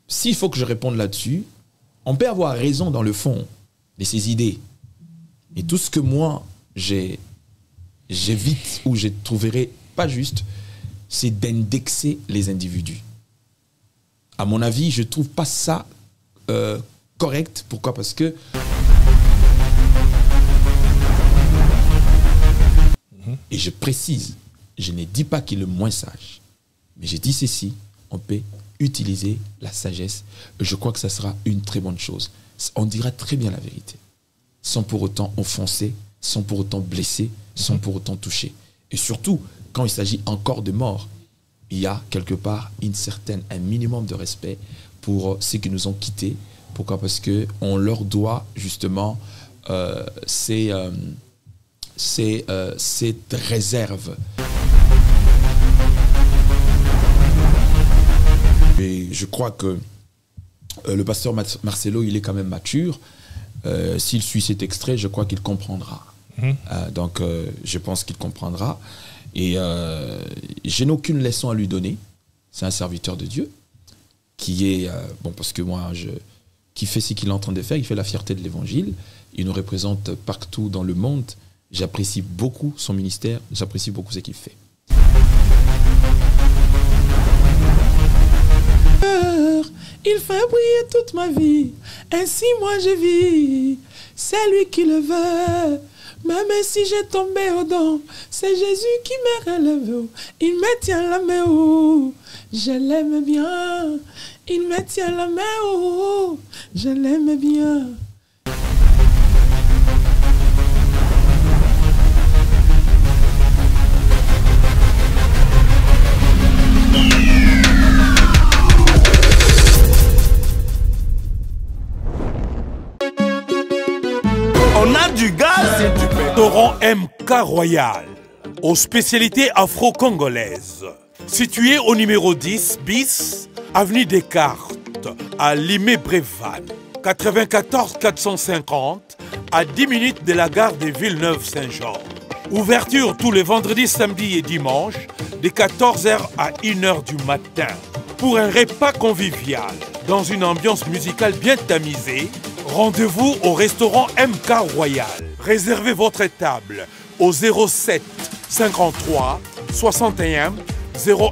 s'il faut que je réponde là-dessus, on peut avoir raison dans le fond de ses idées. Et tout ce que moi, j'évite ou je trouverai pas juste, c'est d'indexer les individus. À mon avis, je ne trouve pas ça correct. Pourquoi? Parce que et je précise, je ne dis pas qu'il est moins sage, mais je dis ceci, on peut utiliser la sagesse. Je crois que ça sera une très bonne chose. On dira très bien la vérité, sans pour autant offenser, sans pour autant blesser, sans pour autant toucher. Et surtout, quand il s'agit encore de mort, il y a quelque part un minimum de respect pour ceux qui nous ont quittés. Pourquoi? Parce qu'on leur doit justement cette réserve. Et je crois que le pasteur Marcelo, il est quand même mature. S'il suit cet extrait, je crois qu'il comprendra. Donc, je pense qu'il comprendra. Et je n'ai aucune leçon à lui donner. C'est un serviteur de Dieu qui est, bon, parce que moi, qui fait ce qu'il est en train de faire, il fait la fierté de l'évangile. Il nous représente partout dans le monde. J'apprécie beaucoup son ministère, j'apprécie beaucoup ce qu'il fait. Il fait briller toute ma vie, ainsi moi je vis. C'est lui qui le veut. Même si j'ai tombé au don, c'est Jésus qui me relève. Il me tient la main, oh, je l'aime bien. Il me tient la main, oh, je l'aime bien. On a du gaz et du pétrole. Restaurant MK Royal, aux spécialités afro-congolaises. Situé au numéro 10 bis, avenue Descartes, à Limay-Brévannes. 94 450, à 10 minutes de la gare de Villeneuve-Saint-Jean. Ouverture tous les vendredis, samedis et dimanches, de 14h à 1h du matin. Pour un repas convivial, dans une ambiance musicale bien tamisée, rendez-vous au restaurant MK Royal. Réservez votre table au 07 53 61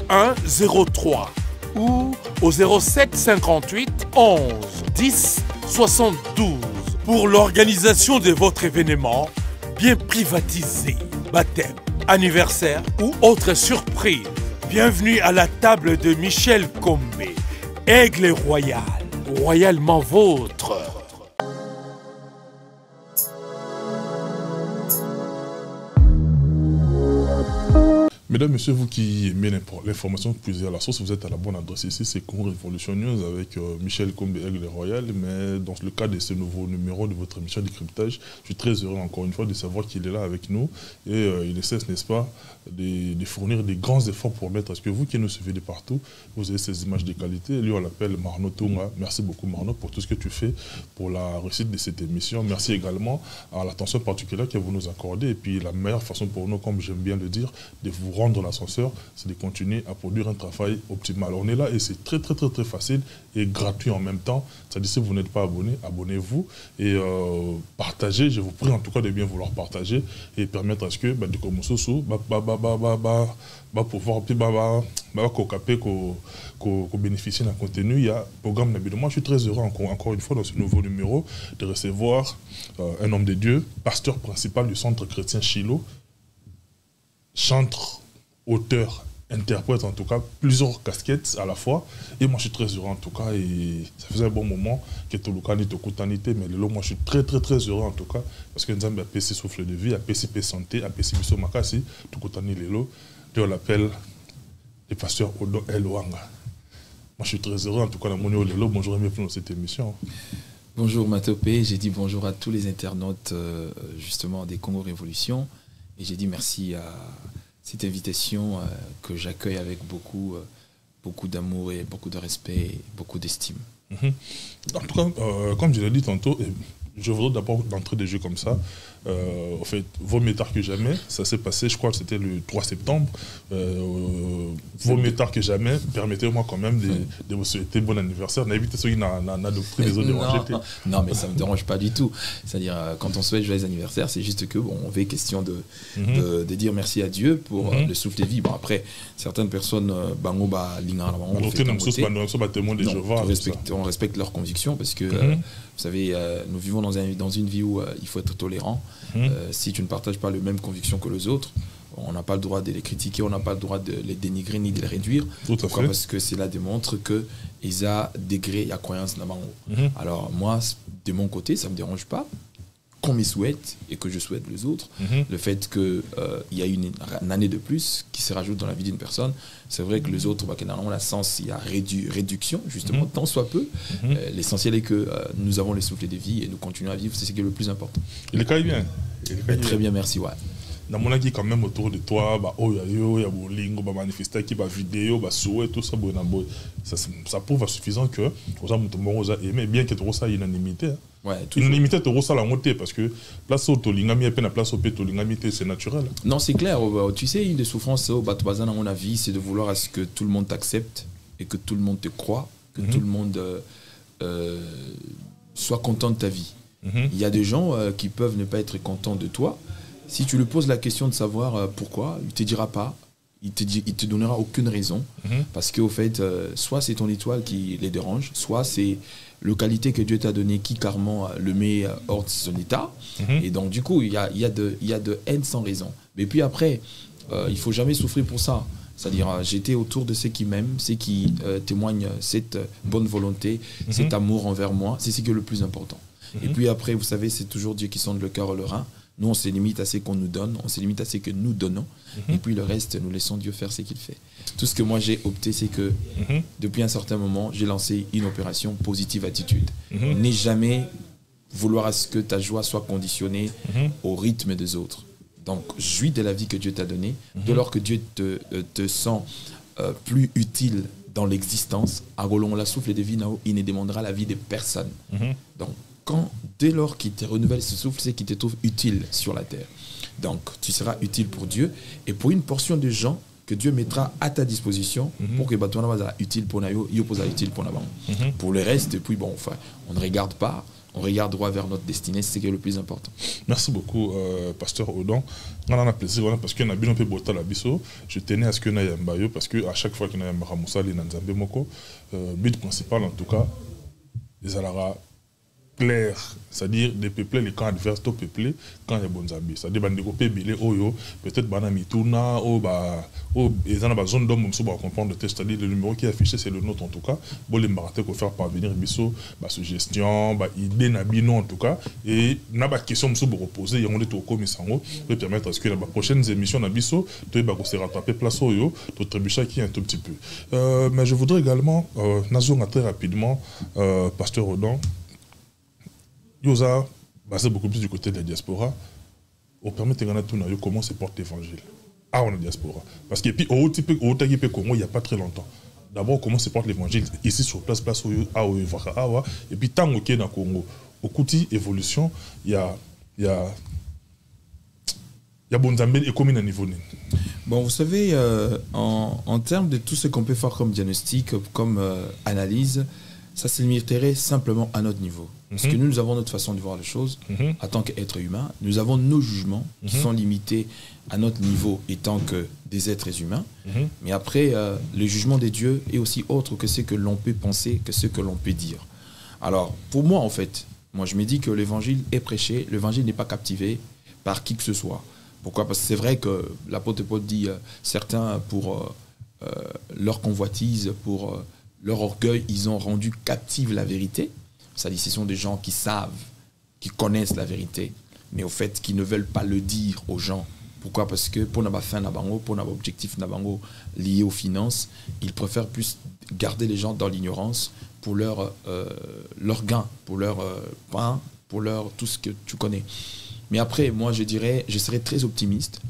01 03 ou au 07 58 11 10 72 pour l'organisation de votre événement bien privatisé, baptême, anniversaire ou autre surprise. Bienvenue à la table de Michel Combé, Aigle Royal, royalement vôtre. Mesdames, Messieurs, vous qui aimez l'information puisée à la source, vous êtes à la bonne adresse ici. C'est Congo Révolution News avec Michel Combé, Aigle Royal. Mais dans le cadre de ce nouveau numéro de votre émission Décryptage, je suis très heureux encore une fois de savoir qu'il est là avec nous. Et il ne cesse, n'est-ce pas, de fournir des grands efforts pour permettre à ce que vous qui nous suivez de partout, vous ayez ces images de qualité. Lui, on l'appelle Marno Tunga. Merci beaucoup, Marno, pour tout ce que tu fais pour la réussite de cette émission. Merci également à l'attention particulière que vous nous accordez. Et puis, la meilleure façon pour nous, comme j'aime bien le dire, de vous rendre l'ascenseur, c'est de continuer à produire un travail optimal. On est là et c'est très facile et gratuit en même temps. C'est-à-dire, si vous n'êtes pas abonné, abonnez-vous et partagez. Je vous prie en tout cas de bien vouloir partager et permettre à ce que de commencer pouvoir bénéficier d'un contenu. Il y a programme d'habitude. Moi, je suis très heureux encore une fois dans ce nouveau numéro de recevoir un homme de Dieu, pasteur principal du centre chrétien Shiloh, chantre, auteur, interprète en tout cas, plusieurs casquettes à la fois. Et moi je suis très heureux en tout cas et ça faisait un bon moment que tout le cas n'est kutanité, mais moi je suis très heureux en tout cas parce que nous avons un PC souffle de vie, un PCP santé, un PC biso makasi, tout kutani lelo, on l'appelle le pasteur Odo Elwanga. Moi je suis très heureux en tout cas dans mon lelo. Bonjour et bienvenue dans cette émission. Bonjour Matopé, j'ai dit bonjour à tous les internautes justement des Congo Révolution et j'ai dit merci à cette invitation que j'accueille avec beaucoup d'amour et beaucoup de respect et beaucoup d'estime. En tout cas, comme je l'ai dit tantôt, je voudrais d'abord d'entrée des jeux comme ça. En fait, vaut mieux tard que jamais. Ça s'est passé, je crois que c'était le 3 septembre. Vaut mieux tard que jamais. Permettez-moi quand même de vous souhaiter bon anniversaire. N'invitez ceux qui n'ont adopté les autres dérangés. Non, mais ça ne me dérange pas du tout. C'est-à-dire, quand on souhaite joyeux anniversaire, c'est juste que, bon, on veut question de dire merci à Dieu pour le souffle de vie. Bon, après, certaines personnes, on respecte leurs convictions parce que, vous savez, nous vivons dans une vie où il faut être tolérant. Si tu ne partages pas les mêmes convictions que les autres, on n'a pas le droit de les critiquer, on n'a pas le droit de les dénigrer ni de les réduire. Pourquoi ? Parce que cela démontre qu'ils ont degré, il y a croyance là-bas. Alors moi, de mon côté, ça ne me dérange pas qu'on me souhaite et que je souhaite les autres. Le fait qu'il y a une année de plus qui se rajoute dans la vie d'une personne, c'est vrai que les autres, dans la sens, il y a réduction, justement, tant soit peu. L'essentiel est que nous avons les souffles de vie et nous continuons à vivre, c'est ce qui est le plus important. Il est quand même bien. Très bien, merci. Ouais. Dans mon avis, quand même autour de toi, il y a bolingo, manifester qui vidéo, souhait, tout ça, ça prouve suffisant que vous avez aimé, bien que tu aies une unanimité. Ouais, unanimité, tu as la montée parce que place au tolingami, place au tolingami, c'est naturel. Non, c'est clair. Tu sais, une des souffrances au Batouazan, à mon avis, c'est de vouloir à ce que tout le monde t'accepte et que tout le monde te croit, que tout le monde soit content de ta vie. Il y a des gens qui peuvent ne pas être contents de toi. Si tu lui poses la question de savoir pourquoi, il ne te dira pas, il te donnera aucune raison. Parce qu'au fait, soit c'est ton étoile qui les dérange, soit c'est la qualité que Dieu t'a donnée qui carrément le met hors de son état. Et donc du coup, il y a de haine sans raison. Mais puis après, il ne faut jamais souffrir pour ça. C'est-à-dire, j'étais autour de ceux qui m'aiment, ceux qui témoignent cette bonne volonté, cet amour envers moi. C'est ce qui est le plus important. Et puis après, vous savez, c'est toujours Dieu qui sonde le cœur et le rein. Nous, on se limite à ce qu'on nous donne, on se limite à ce que nous donnons. Et puis le reste, nous laissons Dieu faire ce qu'il fait. Tout ce que moi j'ai opté, c'est que depuis un certain moment, j'ai lancé une opération positive attitude. N'aie jamais vouloir à ce que ta joie soit conditionnée au rythme des autres. Donc, jouis de la vie que Dieu t'a donnée. Dès lors que Dieu te sent plus utile dans l'existence, à Rolon la souffle de vie, il ne demandera la vie de personne. Donc, dès lors qu'il te renouvelle ce souffle, c'est qu'il te trouve utile sur la terre. Donc, tu seras utile pour Dieu et pour une portion de gens que Dieu mettra à ta disposition pour que tu sois utile pour nous, utile pour nous. Pour le reste, et puis bon, enfin, on ne regarde pas, on regarde droit vers notre destinée, c'est ce qui est le plus important. Merci beaucoup, Pasteur Odon. On a plaisir parce que nous avons peu la biso. Je tenais à ce que nous ayons parce que à chaque fois que nous avons Ramoussali, nous avons le but principal, en tout cas, les alara clair, c'est-à-dire de peupler les camps adverses, de peupler quand il y a bonnes amis. C'est-à-dire peut-être Banamitouna, ils ont une zone d'homme pour comprendre. C'est-à-dire le numéro qui est affiché, c'est le nôtre en tout cas. Bon, les marathons pour faire parvenir biso, suggestion, idée nabino en tout cas. Et n'a pas question pour reposer, il y a des tours comme ça peut permettre à ce que les prochaines émissions nabiso, tu vas se rattraper place au yo, tu trébucher qui un tout petit peu. Mais je voudrais également, Nazon très rapidement, Pasteur Odon. Yosa, c'est beaucoup plus du côté de la diaspora. On permet de regarder comment se porte l'évangile. On est diaspora. Parce que puis au Congo, il n'y a pas très longtemps. D'abord, comment se porte l'évangile ici sur place où et puis tant que dans le Congo, au côté évolution, il y a Bonzambé et commune à niveau. Bon, vous savez, en termes de tout ce qu'on peut faire comme diagnostic, comme analyse, ça se limiterait simplement à notre niveau. Parce que nous avons notre façon de voir les choses en tant qu'êtres humains. Nous avons nos jugements qui sont limités à notre niveau étant que des êtres humains. Mais après, le jugement des dieux est aussi autre que ce que l'on peut penser, que ce que l'on peut dire. Alors, pour moi, en fait, je me dis que l'évangile est prêché, l'évangile n'est pas captivé par qui que ce soit. Pourquoi ? Parce que c'est vrai que l'apôtre Paul dit certains, pour leur convoitise, pour leur orgueil, ils ont rendu captive la vérité. C'est-à-dire ce sont des gens qui savent, qui connaissent la vérité, mais au fait, qui ne veulent pas le dire aux gens. Pourquoi ? Parce que pour n'avoir fin nabango, pour n'avoir objectif nabango lié aux finances, ils préfèrent plus garder les gens dans l'ignorance pour leur gain, pour leur pain, pour leur tout ce que tu connais. Mais après, moi, je serais très optimiste.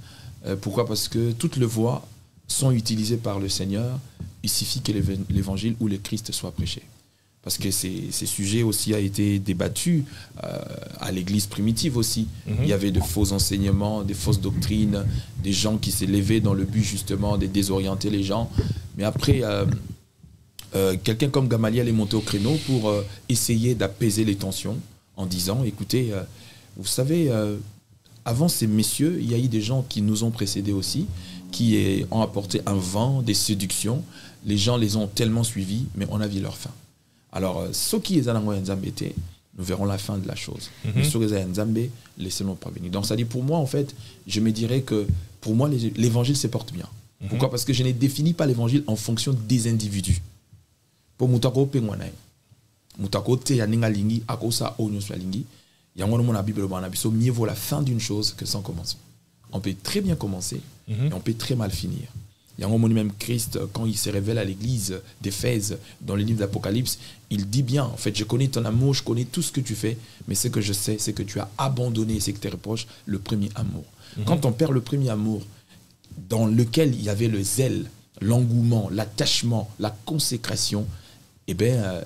Pourquoi ? Parce que toutes les voies sont utilisées par le Seigneur. Il suffit que l'évangile ou le Christ soit prêché. parce que ces sujets aussi a été débattus à l'église primitive aussi. Il y avait de faux enseignements, des fausses doctrines, des gens qui s'est levé dans le but justement de désorienter les gens. Mais après, quelqu'un comme Gamaliel est monté au créneau pour essayer d'apaiser les tensions en disant, écoutez, vous savez, avant ces messieurs, il y a eu des gens qui nous ont précédés aussi, qui ont apporté un vent, des séductions. Les gens les ont tellement suivis, mais on a vu leur fin. Alors, ceux qui sont dans Nzambe, nous verrons la fin de la chose. Mais ceux qui sont dans Nzambe, laissez-nous prévenir. Donc, ça dit pour moi, en fait, je me dirais que pour moi, l'évangile se porte bien. Pourquoi? Parce que je ne définis pas l'évangile en fonction des individus. Pour Moutako Pengwanai, Moutako Te Yaninga Lingi, Akosa Onyoswa Lingi, Yangon la Bible, mieux vaut la fin d'une chose que sans commencement. On peut très bien commencer et on peut très mal finir. Il y a un moment même Christ, quand il se révèle à l'église d'Éphèse, dans le livre d'Apocalypse, il dit bien, en fait, je connais ton amour, je connais tout ce que tu fais, mais ce que je sais, c'est que tu as abandonné, c'est que tu reproches le premier amour. Quand on perd le premier amour, dans lequel il y avait le zèle, l'engouement, l'attachement, la consécration, eh bien,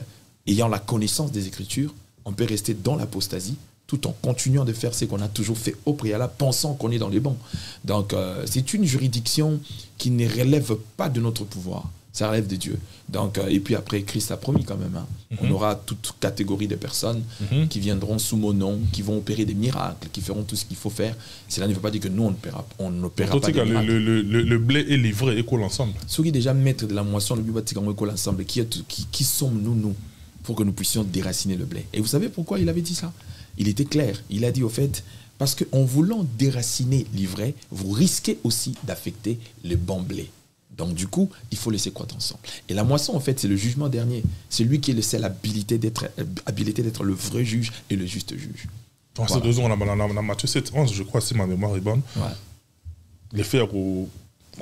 ayant la connaissance des Écritures, on peut rester dans l'apostasie, tout en continuant de faire ce qu'on a toujours fait au préalable, pensant qu'on est dans les bons. Donc, c'est une juridiction qui ne relève pas de notre pouvoir. Ça relève de Dieu. Donc, et puis après, Christ a promis quand même. On aura toute catégorie de personnes qui viendront sous mon nom, qui vont opérer des miracles, qui feront tout ce qu'il faut faire. Cela ne veut pas dire que nous, on n'opérera pas des miracles. Le blé est livré et colle ensemble. Ceux qui sont déjà maîtres de la moisson, le Bible colle ensemble. Qui sommes-nous, nous, pour que nous puissions déraciner le blé? Et vous savez pourquoi il avait dit ça? Il était clair. Il a dit au fait, parce qu'en voulant déraciner l'ivraie, vous risquez aussi d'affecter le bon blé. Donc du coup, il faut laisser croître ensemble. Et la moisson, en fait, c'est le jugement dernier. C'est lui qui est le seul habilité d'être le vrai juge et le juste juge. Dans ces deux ans, on a Matthieu 7, 11, je crois, si ma mémoire est bonne. Ouais. Les faits qu'on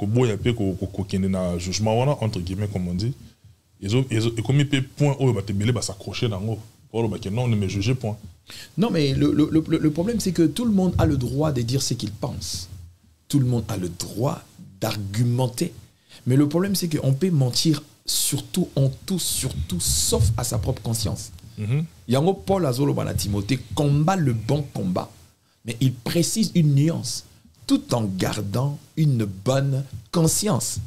boit un peu, qu'on ait un jugement, entre guillemets, comme on dit, et comme il peut point, il va s'accrocher dans l'eau. Non, on ne me juge point. Non, mais le problème, c'est que tout le monde a le droit de dire ce qu'il pense. Tout le monde a le droit d'argumenter. Mais le problème, c'est qu'on peut mentir surtout, en tout, surtout, sauf à sa propre conscience. Yango Paul Azolobana Timothée combat le bon combat, mais il précise une nuance, tout en gardant une bonne conscience.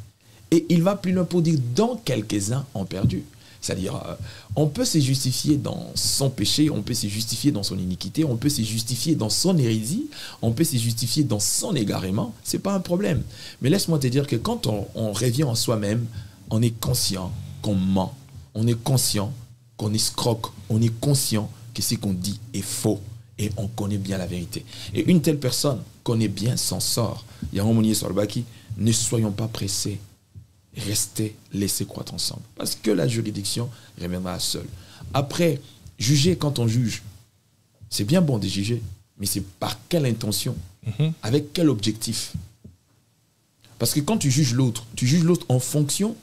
Et il va plus loin pour dire, dont quelques-uns ont perdu. C'est-à-dire, on peut se justifier dans son péché, on peut se justifier dans son iniquité, on peut se justifier dans son hérésie, on peut se justifier dans son égarement, ce n'est pas un problème. Mais laisse-moi te dire que quand on revient en soi-même, on est conscient qu'on ment, on est conscient qu'on escroque, on est conscient que ce qu'on dit est faux et on connaît bien la vérité. Et une telle personne connaît bien son sort. Ne soyons pas pressés. Restez, laissez croître ensemble. Parce que la juridiction reviendra seule. Après, juger quand on juge, c'est bien bon de juger, mais c'est par quelle intention? Avec quel objectif? Parce que quand tu juges l'autre en fonction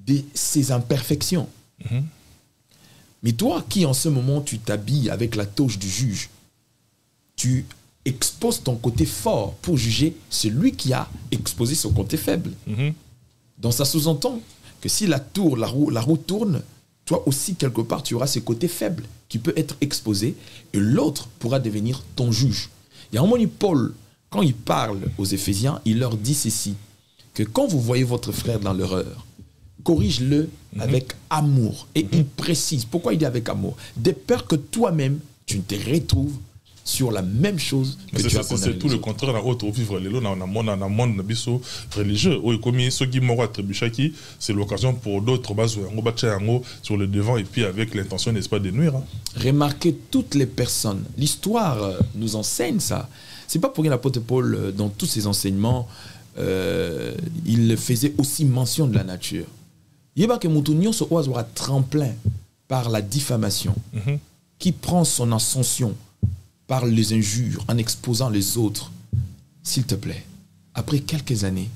de ses imperfections. Mais toi qui en ce moment tu t'habilles avec la toge du juge, tu exposes ton côté fort pour juger celui qui a exposé son côté faible. Donc ça sous-entend que si la roue tourne, toi aussi quelque part tu auras ce côté faible qui peut être exposé et l'autre pourra devenir ton juge. Il y a un moment Paul, quand il parle aux Éphésiens, il leur dit ceci, que quand vous voyez votre frère dans l'erreur, corrige-le avec amour. Et il précise, pourquoi il dit avec amour? De peur que toi-même tu ne te retrouves sur la même chose que tu as condamné. C'est tout le contraire dans autre vivre les lots dans un monde religieux où comme ceux qui m'ont attribué chacun, c'est l'occasion pour d'autres sur le devant et puis avec l'intention n'est-ce pas de nuire. Remarquez toutes les personnes. L'histoire nous enseigne ça. C'est pas pour rien l'apôtre Paul dans tous ses enseignements il faisait aussi mention de la nature. Il y a que Moutounion se oise tremplin par la diffamation qui prend son ascension par les injures, en exposant les autres. S'il te plaît, après quelques années,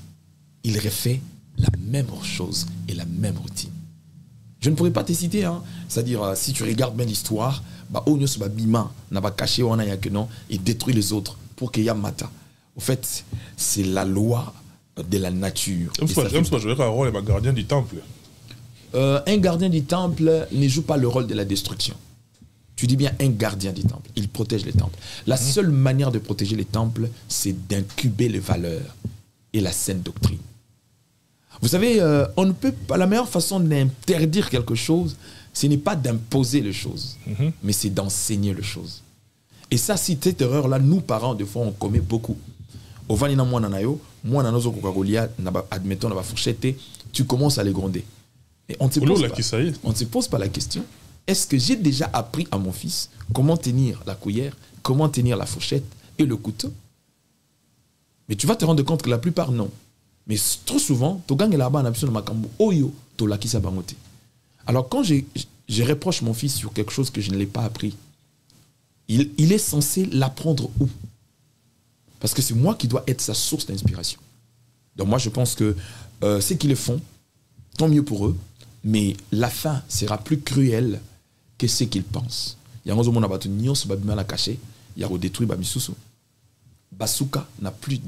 il refait la même chose et la même routine. Je ne pourrais pas te citer, hein. C'est-à-dire, si tu regardes bien l'histoire, Bima n'a pas caché et détruit les autres pour qu'il y ait Mata. Au fait, c'est la loi de la nature. Je vais gardien du temple. un gardien du temple ne joue pas le rôle de la destruction. Tu dis bien un gardien du temple. Il protège les temples. La seule manière de protéger les temples, c'est d'incuber les valeurs et la saine doctrine. Vous savez, on ne peut pas, la meilleure façon d'interdire quelque chose, ce n'est pas d'imposer les choses, mais c'est d'enseigner les choses. Et ça, si cette erreur-là, nous, parents, des fois, on commet beaucoup. Au vanina moi nanayo, moi nanozo Coca-Cola, admettons, la fourchette, tu commences à les gronder. Et on ne se pose pas la question. Est-ce que j'ai déjà appris à mon fils comment tenir la cuillère, comment tenir la fourchette et le couteau? Mais tu vas te rendre compte que la plupart, non. Mais trop souvent, tu gagnes là-bas en absolu makambo oyo to la kisa bangote. Alors quand je reproche mon fils sur quelque chose que je ne l'ai pas appris, il est censé l'apprendre où? Parce que c'est moi qui dois être sa source d'inspiration. Donc moi je pense que ce qu'ils le font, tant mieux pour eux, mais la fin sera plus cruelle que ce qu'ils pensent. Il y a un moment où il y a caché, il y a détruit Bamisusu. Basuka n'a plus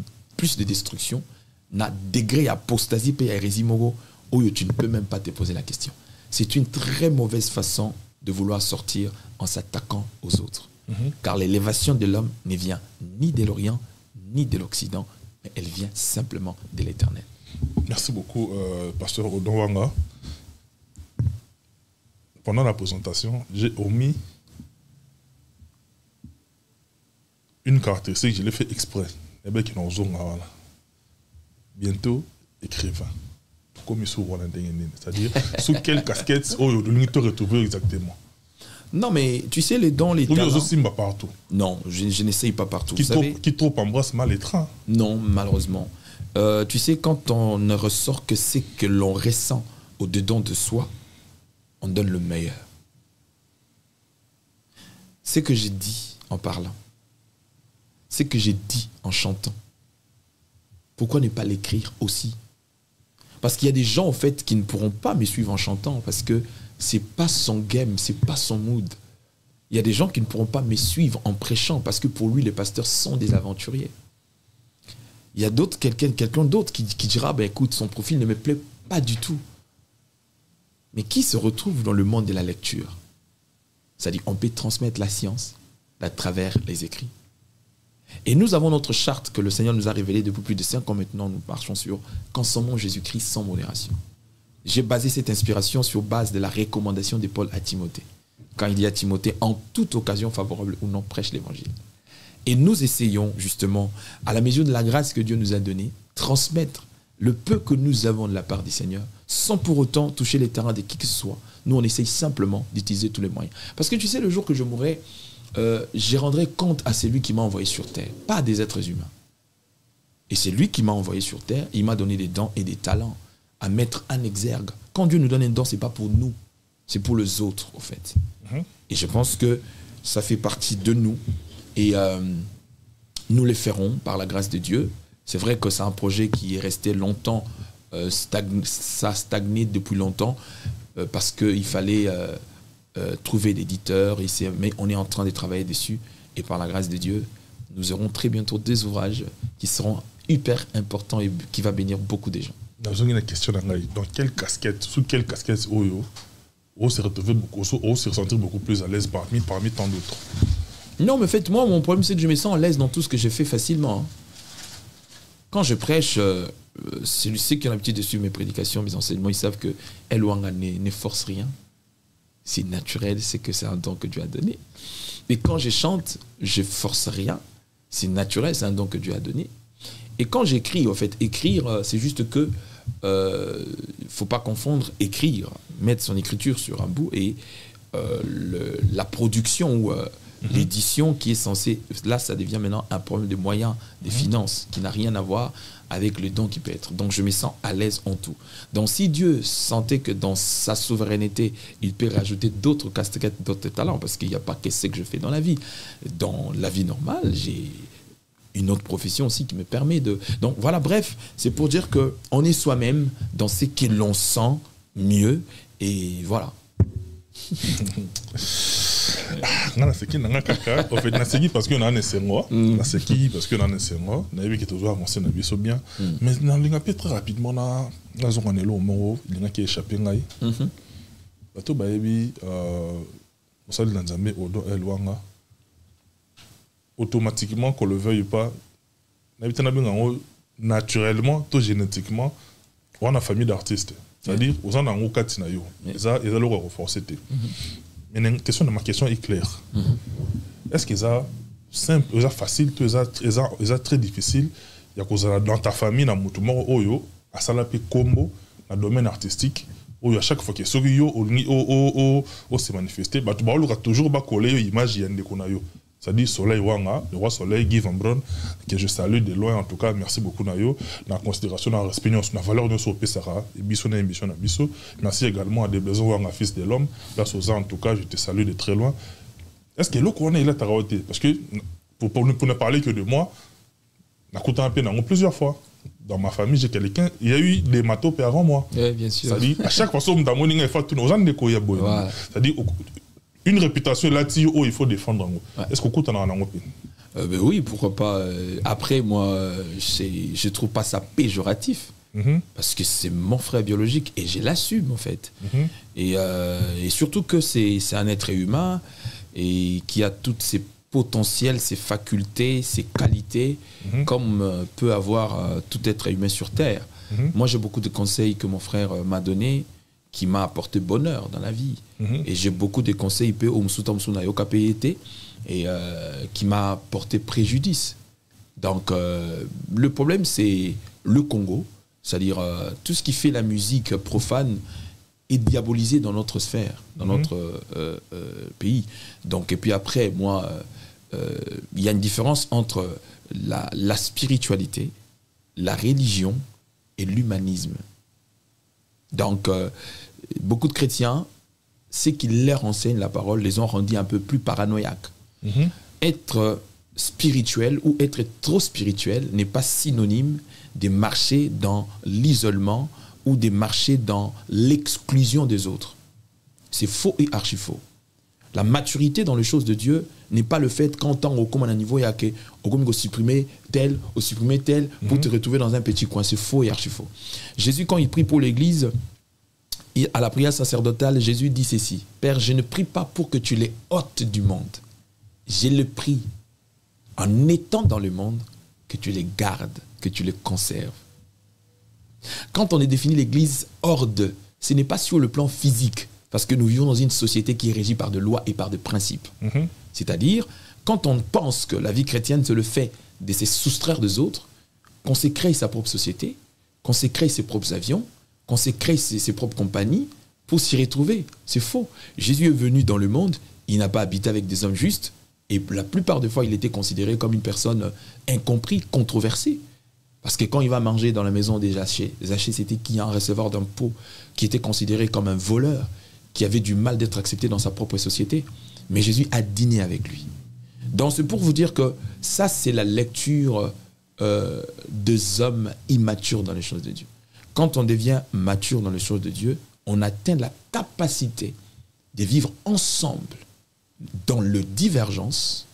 de destruction, n'a degré apostasie et hérésie mogo où tu ne peux même pas te poser la question. C'est une très mauvaise façon de vouloir sortir en s'attaquant aux autres. Car l'élévation de l'homme ne vient ni de l'Orient, ni de l'Occident, mais elle vient simplement de l'Éternel. Merci beaucoup, Pasteur Odonwanga. Pendant la présentation, j'ai omis une caractéristique, je l'ai fait exprès. Bientôt, écrivain. Comme il c'est-à-dire, sous quelle casquette on te retrouver exactement? Non, mais tu sais, les dons, les talents... aussi partout. Non, je n'essaye pas partout. Qui trop embrasse mal les trains? Non, malheureusement. Tu sais, quand on ne ressort que ce que l'on ressent au-dedans de soi, on donne le meilleur. Ce que j'ai dit en parlant, ce que j'ai dit en chantant, pourquoi ne pas l'écrire aussi? Parce qu'il y a des gens, en fait, qui ne pourront pas me suivre en chantant parce que c'est pas son game, c'est pas son mood. Il y a des gens qui ne pourront pas me suivre en prêchant parce que pour lui, les pasteurs sont des aventuriers. Il y a d'autres, quelqu'un d'autre qui dira, ben écoute, son profil ne me plaît pas du tout. Mais qui se retrouve dans le monde de la lecture? C'est-à-dire, on peut transmettre la science à travers les écrits. Et nous avons notre charte que le Seigneur nous a révélée depuis plus de 5 ans maintenant. Nous marchons sur « Consommons Jésus-Christ sans modération ». J'ai basé cette inspiration sur base de la recommandation de Paul à Timothée. Quand il dit à Timothée, en toute occasion favorable ou non, prêche l'évangile. Et nous essayons justement, à la mesure de la grâce que Dieu nous a donnée, transmettre le peu que nous avons de la part du Seigneur, sans pour autant toucher les terrains de qui que ce soit. Nous, on essaye simplement d'utiliser tous les moyens. Parce que tu sais, le jour que je mourrai, je rendrai compte à celui qui m'a envoyé sur terre, pas à des êtres humains. Et c'est lui qui m'a envoyé sur terre, il m'a donné des dons et des talents à mettre en exergue. Quand Dieu nous donne un don, ce n'est pas pour nous, c'est pour les autres, au fait. Et je pense que ça fait partie de nous. Et nous le ferons par la grâce de Dieu. C'est vrai que c'est un projet qui est resté longtemps, ça a stagné depuis longtemps, parce qu'il fallait trouver l'éditeur, mais on est en train de travailler dessus. Et par la grâce de Dieu, nous aurons très bientôt des ouvrages qui seront hyper importants et qui vont bénir beaucoup de gens. Dans une question, dans quelle casquette, sous quelle casquette on se ressentir beaucoup plus à l'aise parmi tant d'autres? Non, mais en fait, moi, mon problème, c'est que je me sens à l'aise dans tout ce que je fais facilement. Quand je prêche, ceux qui ont l'habitude de suivre mes prédications, mes enseignements, ils savent que Elouanga ne force rien. C'est naturel, c'est que c'est un don que Dieu a donné. Et quand je chante, je force rien. C'est naturel, c'est un don que Dieu a donné. Et quand j'écris, en fait, écrire, c'est juste que il ne faut pas confondre écrire, mettre son écriture sur un bout et la production ou l'édition qui est censée... Là, ça devient maintenant un problème de moyens, des finances, qui n'a rien à voir avec le don qui peut être. Donc, je me sens à l'aise en tout. Donc, si Dieu sentait que dans sa souveraineté, il peut rajouter d'autres casquettes, d'autres talents, parce qu'il n'y a pas que ce que je fais dans la vie. Dans la vie normale, j'ai une autre profession aussi qui me permet de... Donc, voilà, bref, c'est pour dire qu'on est soi-même dans ce que l'on sent mieux, et voilà. parce que nous avons un sengo, parce que nous avons un sengo, nous avons toujours avancé dans le bien. Mais nous avons très rapidement, nous avons un élo, il y a qui échappé. Bato baebi, on s'est dit dans Zambé, Odo Elwanga. Automatiquement, qu'on le veuille pas, naturellement, tout génétiquement, on a une famille d'artistes. C'est-à-dire, on a un cas de ça, ils ont renforcé. Mais la question de ma question est claire. Est-ce que c'est simple, c'est facile, c'est très difficile? Il y a dans ta famille, dans mon tour, oyo, à salapi combo, dans le domaine artistique, où à chaque fois que ce qui s'est manifesté, bah tu vas toujours coller l'image de Konayo. C'est-à-dire Soleil Wanga, le roi Soleil, Guy Van Bron, que je salue de loin en tout cas, merci beaucoup Nayo, dans la considération, dans le respect, dans la valeur de ce Sarah, et Bissou n'a émission à Bissou. Merci également à des besoins Wanga, fils de l'homme, là Sosa en tout cas, je te salue de très loin. Est-ce que l'eau est là, t'as raté? Parce que pour ne parler que de moi, on a coûté un peu plusieurs fois. Dans ma famille, j'ai quelqu'un, il y a eu des matopes avant moi. Oui, bien sûr. C'est-à-dire, à chaque fois, c'est-à-dire, une réputation là-dessus, il faut défendre. Est-ce qu'on coûte en oui, pourquoi pas. Après, moi, je ne trouve pas ça péjoratif. Parce que c'est mon frère biologique et je l'assume, en fait. Et surtout que c'est un être humain et qui a toutes ses potentiels, ses facultés, ses qualités, comme peut avoir tout être humain sur Terre. Moi, j'ai beaucoup de conseils que mon frère m'a donnés, qui m'a apporté bonheur dans la vie. Et j'ai beaucoup de conseils et qui m'a apporté préjudice. Donc, le problème, c'est le Congo, c'est-à-dire tout ce qui fait la musique profane est diabolisé dans notre sphère, dans notre pays. Donc, et puis après, moi, il y a une différence entre la spiritualité, la religion et l'humanisme. Donc, beaucoup de chrétiens, ce qu'ils leur enseignent la parole, les ont rendus un peu plus paranoïaques. Être spirituel ou être trop spirituel n'est pas synonyme de marcher dans l'isolement ou de marcher dans l'exclusion des autres. C'est faux et archi faux. La maturité dans les choses de Dieu n'est pas le fait qu'en tant qu'au niveau, il y a que supprimer tel, ou supprimer tel, pour te retrouver dans un petit coin. C'est faux et archi faux. Jésus, quand il prie pour l'Église, à la prière sacerdotale, Jésus dit ceci: Père, je ne prie pas pour que tu les ôtes du monde. Je le prie en étant dans le monde, que tu les gardes, que tu les conserves. Quand on est défini l'Église hors de, ce n'est pas sur le plan physique, parce que nous vivons dans une société qui est régie par des lois et par des principes. C'est-à-dire, quand on pense que la vie chrétienne, c'est le fait de se soustraire des autres, qu'on s'est créé sa propre société, qu'on s'est créé ses propres avions, qu'on s'est créé ses propres compagnies pour s'y retrouver. C'est faux. Jésus est venu dans le monde, il n'a pas habité avec des hommes justes, et la plupart des fois, il était considéré comme une personne incomprise, controversée. Parce que quand il va manger dans la maison des Zachée, c'était qui? Un receveur d'impôts, qui était considéré comme un voleur, qui avait du mal d'être accepté dans sa propre société. Mais Jésus a dîné avec lui. Donc c'est pour vous dire que ça, c'est la lecture des hommes immatures dans les choses de Dieu. Quand on devient mature dans les choses de Dieu, on atteint la capacité de vivre ensemble dans le divergence,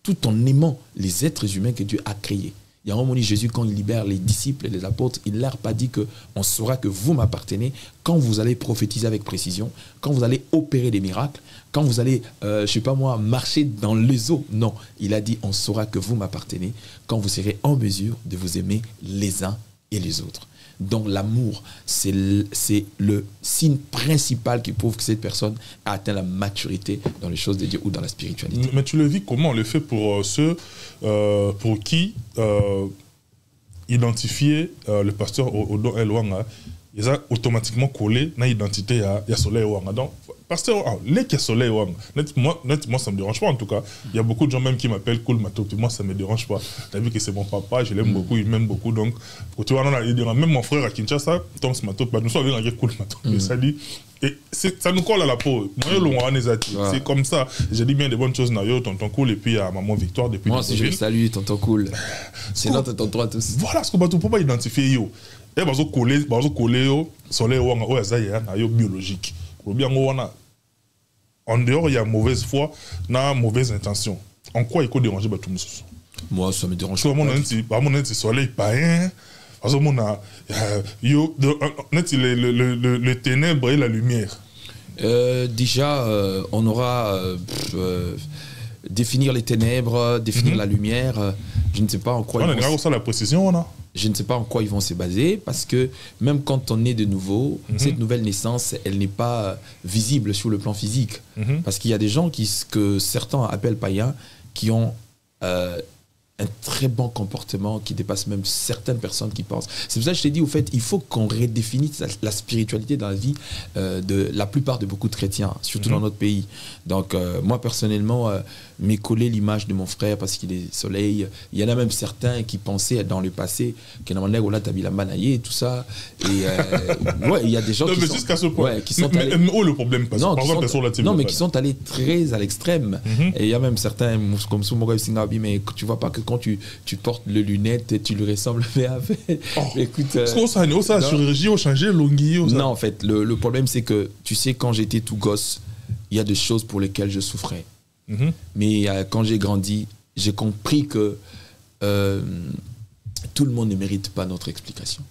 tout en aimant les êtres humains que Dieu a créés. Il y a un moment où Jésus, quand il libère les disciples et les apôtres, il ne leur a pas dit qu'on saura que vous m'appartenez quand vous allez prophétiser avec précision, quand vous allez opérer des miracles, quand vous allez, je ne sais pas moi, marcher dans les eaux. Non, il a dit on saura que vous m'appartenez quand vous serez en mesure de vous aimer les uns et les autres. Donc l'amour, c'est le signe principal qui prouve que cette personne a atteint la maturité dans les choses de Dieu ou dans la spiritualité. Mais tu le vis comment? On le fait pour ceux pour qui identifier le pasteur Odo Elwanga, ils ont automatiquement collé dans l'identité à Soleil Wanga. Donc, pasteur, les qui Soleil Wanga, moi, ça ne me dérange pas en tout cas. Il y a beaucoup de gens même qui m'appellent Cool Mato, moi, ça ne me dérange pas. Tu as vu que c'est mon papa, je l'aime beaucoup, il m'aime beaucoup. Donc, tu vois, même mon frère à Kinshasa, Tom Mato, nous sommes avec Cool Mato. Ça dit, et ça nous colle à la peau. C'est comme ça. J'ai dit bien des bonnes choses, Nayo, tonton Cool, et puis à maman Victoire. Depuis moi aussi, je salue tonton Cool. C'est notre tonton à tous. Voilà ce qu'on ne peut pas identifier. Et bazo coller Soleil Wanga, biologique. en dehors, il y a mauvaise foi, mauvaise intention. En quoi il faut déranger tout le monde? Moi, ça me dérange pas. Tout le monde a un soleil païen. Parce que les ténèbres et la lumière. Déjà, on aura définir les ténèbres, définir la lumière. Je ne sais pas en quoi. La précision, je ne sais pas en quoi ils vont se baser, parce que même quand on est de nouveau, cette nouvelle naissance, elle n'est pas visible sur le plan physique. Parce qu'il y a des gens que certains appellent païens qui ont un très bon comportement qui dépasse même certaines personnes qui pensent. C'est pour ça que je t'ai dit, au fait, il faut qu'on redéfinisse la spiritualité dans la vie de la plupart de beaucoup de chrétiens, surtout dans notre pays. Donc, moi, personnellement, m'écoller l'image de mon frère parce qu'il est soleil. Il y en a même certains qui pensaient dans le passé que et tout ça. Et ouais, il y a des gens qui sont... jusqu'à ce point. Ouais, qui sont allés... où le problème passe? Non, mais qui sont allés très à l'extrême. Et il y a même certains, comme Soumogo Singabi, mais tu vois pas que quand tu portes le lunette et tu lui ressembles. Écoute, non, en fait, le problème, c'est que, tu sais, quand j'étais tout gosse, il y a des choses pour lesquelles je souffrais. Mais quand j'ai grandi, j'ai compris que tout le monde ne mérite pas notre explication.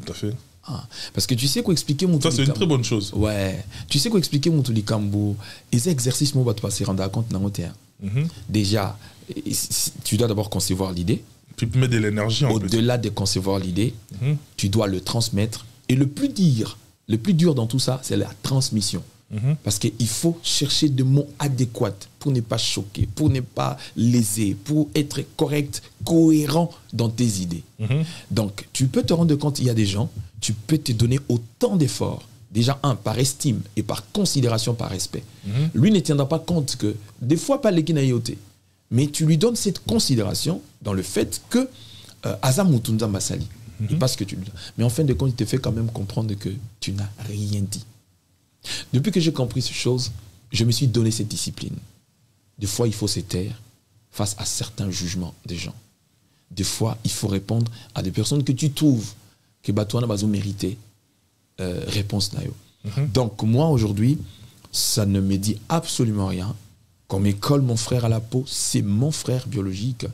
Tout à fait. Parce que tu sais quoi expliquer mon... Ça, c'est une très bonne chose. Ouais. Tu sais quoi expliquer mon Toulikambo. Les exercices, moi, tu vas se rendre compte dans déjà, tu dois d'abord concevoir l'idée. Tu peux mettre de l'énergie en plus. Au-delà de concevoir l'idée, tu dois le transmettre. Et le plus dur dans tout ça, c'est la transmission. Parce qu'il faut chercher des mots adéquats pour ne pas choquer, pour ne pas léser, pour être correct, cohérent dans tes idées. Donc, tu peux te rendre compte, il y a des gens, tu peux te donner autant d'efforts, déjà par estime et par considération, par respect. Lui ne tiendra pas compte que, des fois, pas l'équinaïoté, mais tu lui donnes cette considération dans le fait que Azamutunza Masali, il passe que tu lui donnes. Mais en fin de compte, il te fait quand même comprendre que tu n'as rien dit. Depuis que j'ai compris ces choses, je me suis donné cette discipline. Des fois, il faut se taire face à certains jugements des gens. Des fois, il faut répondre à des personnes que tu trouves que toi n'a pas mérité réponse. Donc, moi, aujourd'hui, ça ne me dit absolument rien. Qu'on m'école mon frère à la peau, c'est mon frère biologique.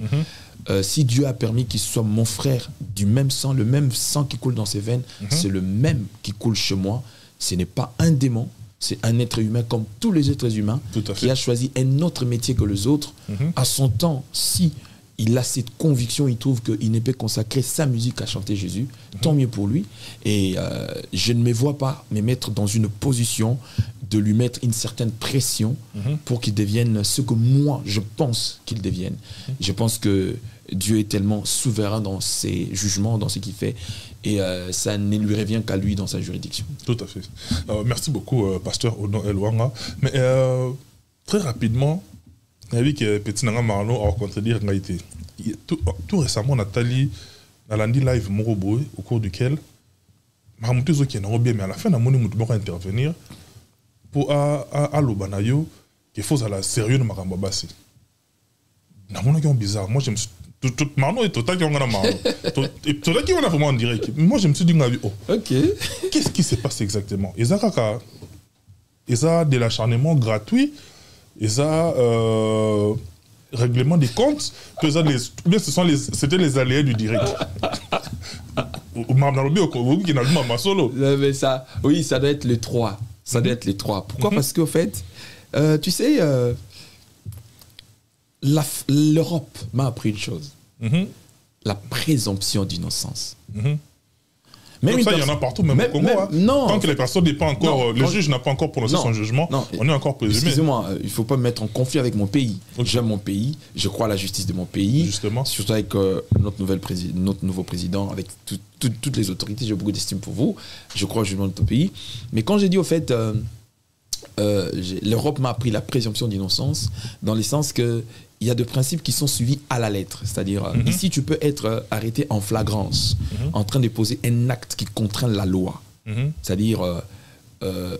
Si Dieu a permis qu'il soit mon frère du même sang, le même sang qui coule dans ses veines, c'est le même qui coule chez moi. Ce n'est pas un démon, c'est un être humain comme tous les êtres humains qui a choisi un autre métier que les autres. À son temps, si il a cette conviction, il trouve qu'il ne peut consacrer sa musique à chanter Jésus, tant mieux pour lui. Et je ne me vois pas me mettre dans une position de lui mettre une certaine pression pour qu'il devienne ce que moi, je pense qu'il devienne. Je pense que Dieu est tellement souverain dans ses jugements, dans ce qu'il fait, et ça ne lui revient qu'à lui dans sa juridiction. Tout à fait. Merci beaucoup, pasteur Odon Elwanga. Mais très rapidement, il y a vu que Petit Nanga Marno a contredit Ngaïté. Tout récemment, Nathalie a lundi live Morobo, au cours duquel Mahamoutou Zoki n'a pas bien, mais à la fin, Namoni Moutou va intervenir pour à l'Obanayo, qu'il faut à la sérieux de Marambabassi. Namoni est bizarre. Moi, je me suis. Marno est total qui on a Marno. Total qui on a vraiment en direct. Moi, je me suis dit, oh, ok. Qu'est-ce qui se passe exactement? Ils ont de l'acharnement gratuit. Ils ont règlement des comptes. C'était les aléas du direct. Mais ça, oui, ça doit être les trois. Ça doit être les trois. Pourquoi? Parce qu'au fait, tu sais, l'Europe m'a appris une chose. La présomption d'innocence. Même ça, il y en a partout, même au Congo. Non. Tant que les personnes n'est pas encore, le juge n'a pas encore prononcé son jugement, on est encore présumé. Excusez-moi, il ne faut pas me mettre en conflit avec mon pays. J'aime mon pays, je crois à la justice de mon pays. Justement. Surtout avec notre nouveau président, avec toutes les autorités, j'ai beaucoup d'estime pour vous. Je crois au jugement de notre pays. Mais quand j'ai dit au fait, l'Europe m'a appris la présomption d'innocence, dans le sens que il y a des principes qui sont suivis à la lettre. C'est-à-dire, ici, tu peux être arrêté en flagrance, en train de poser un acte qui contraint la loi. C'est-à-dire,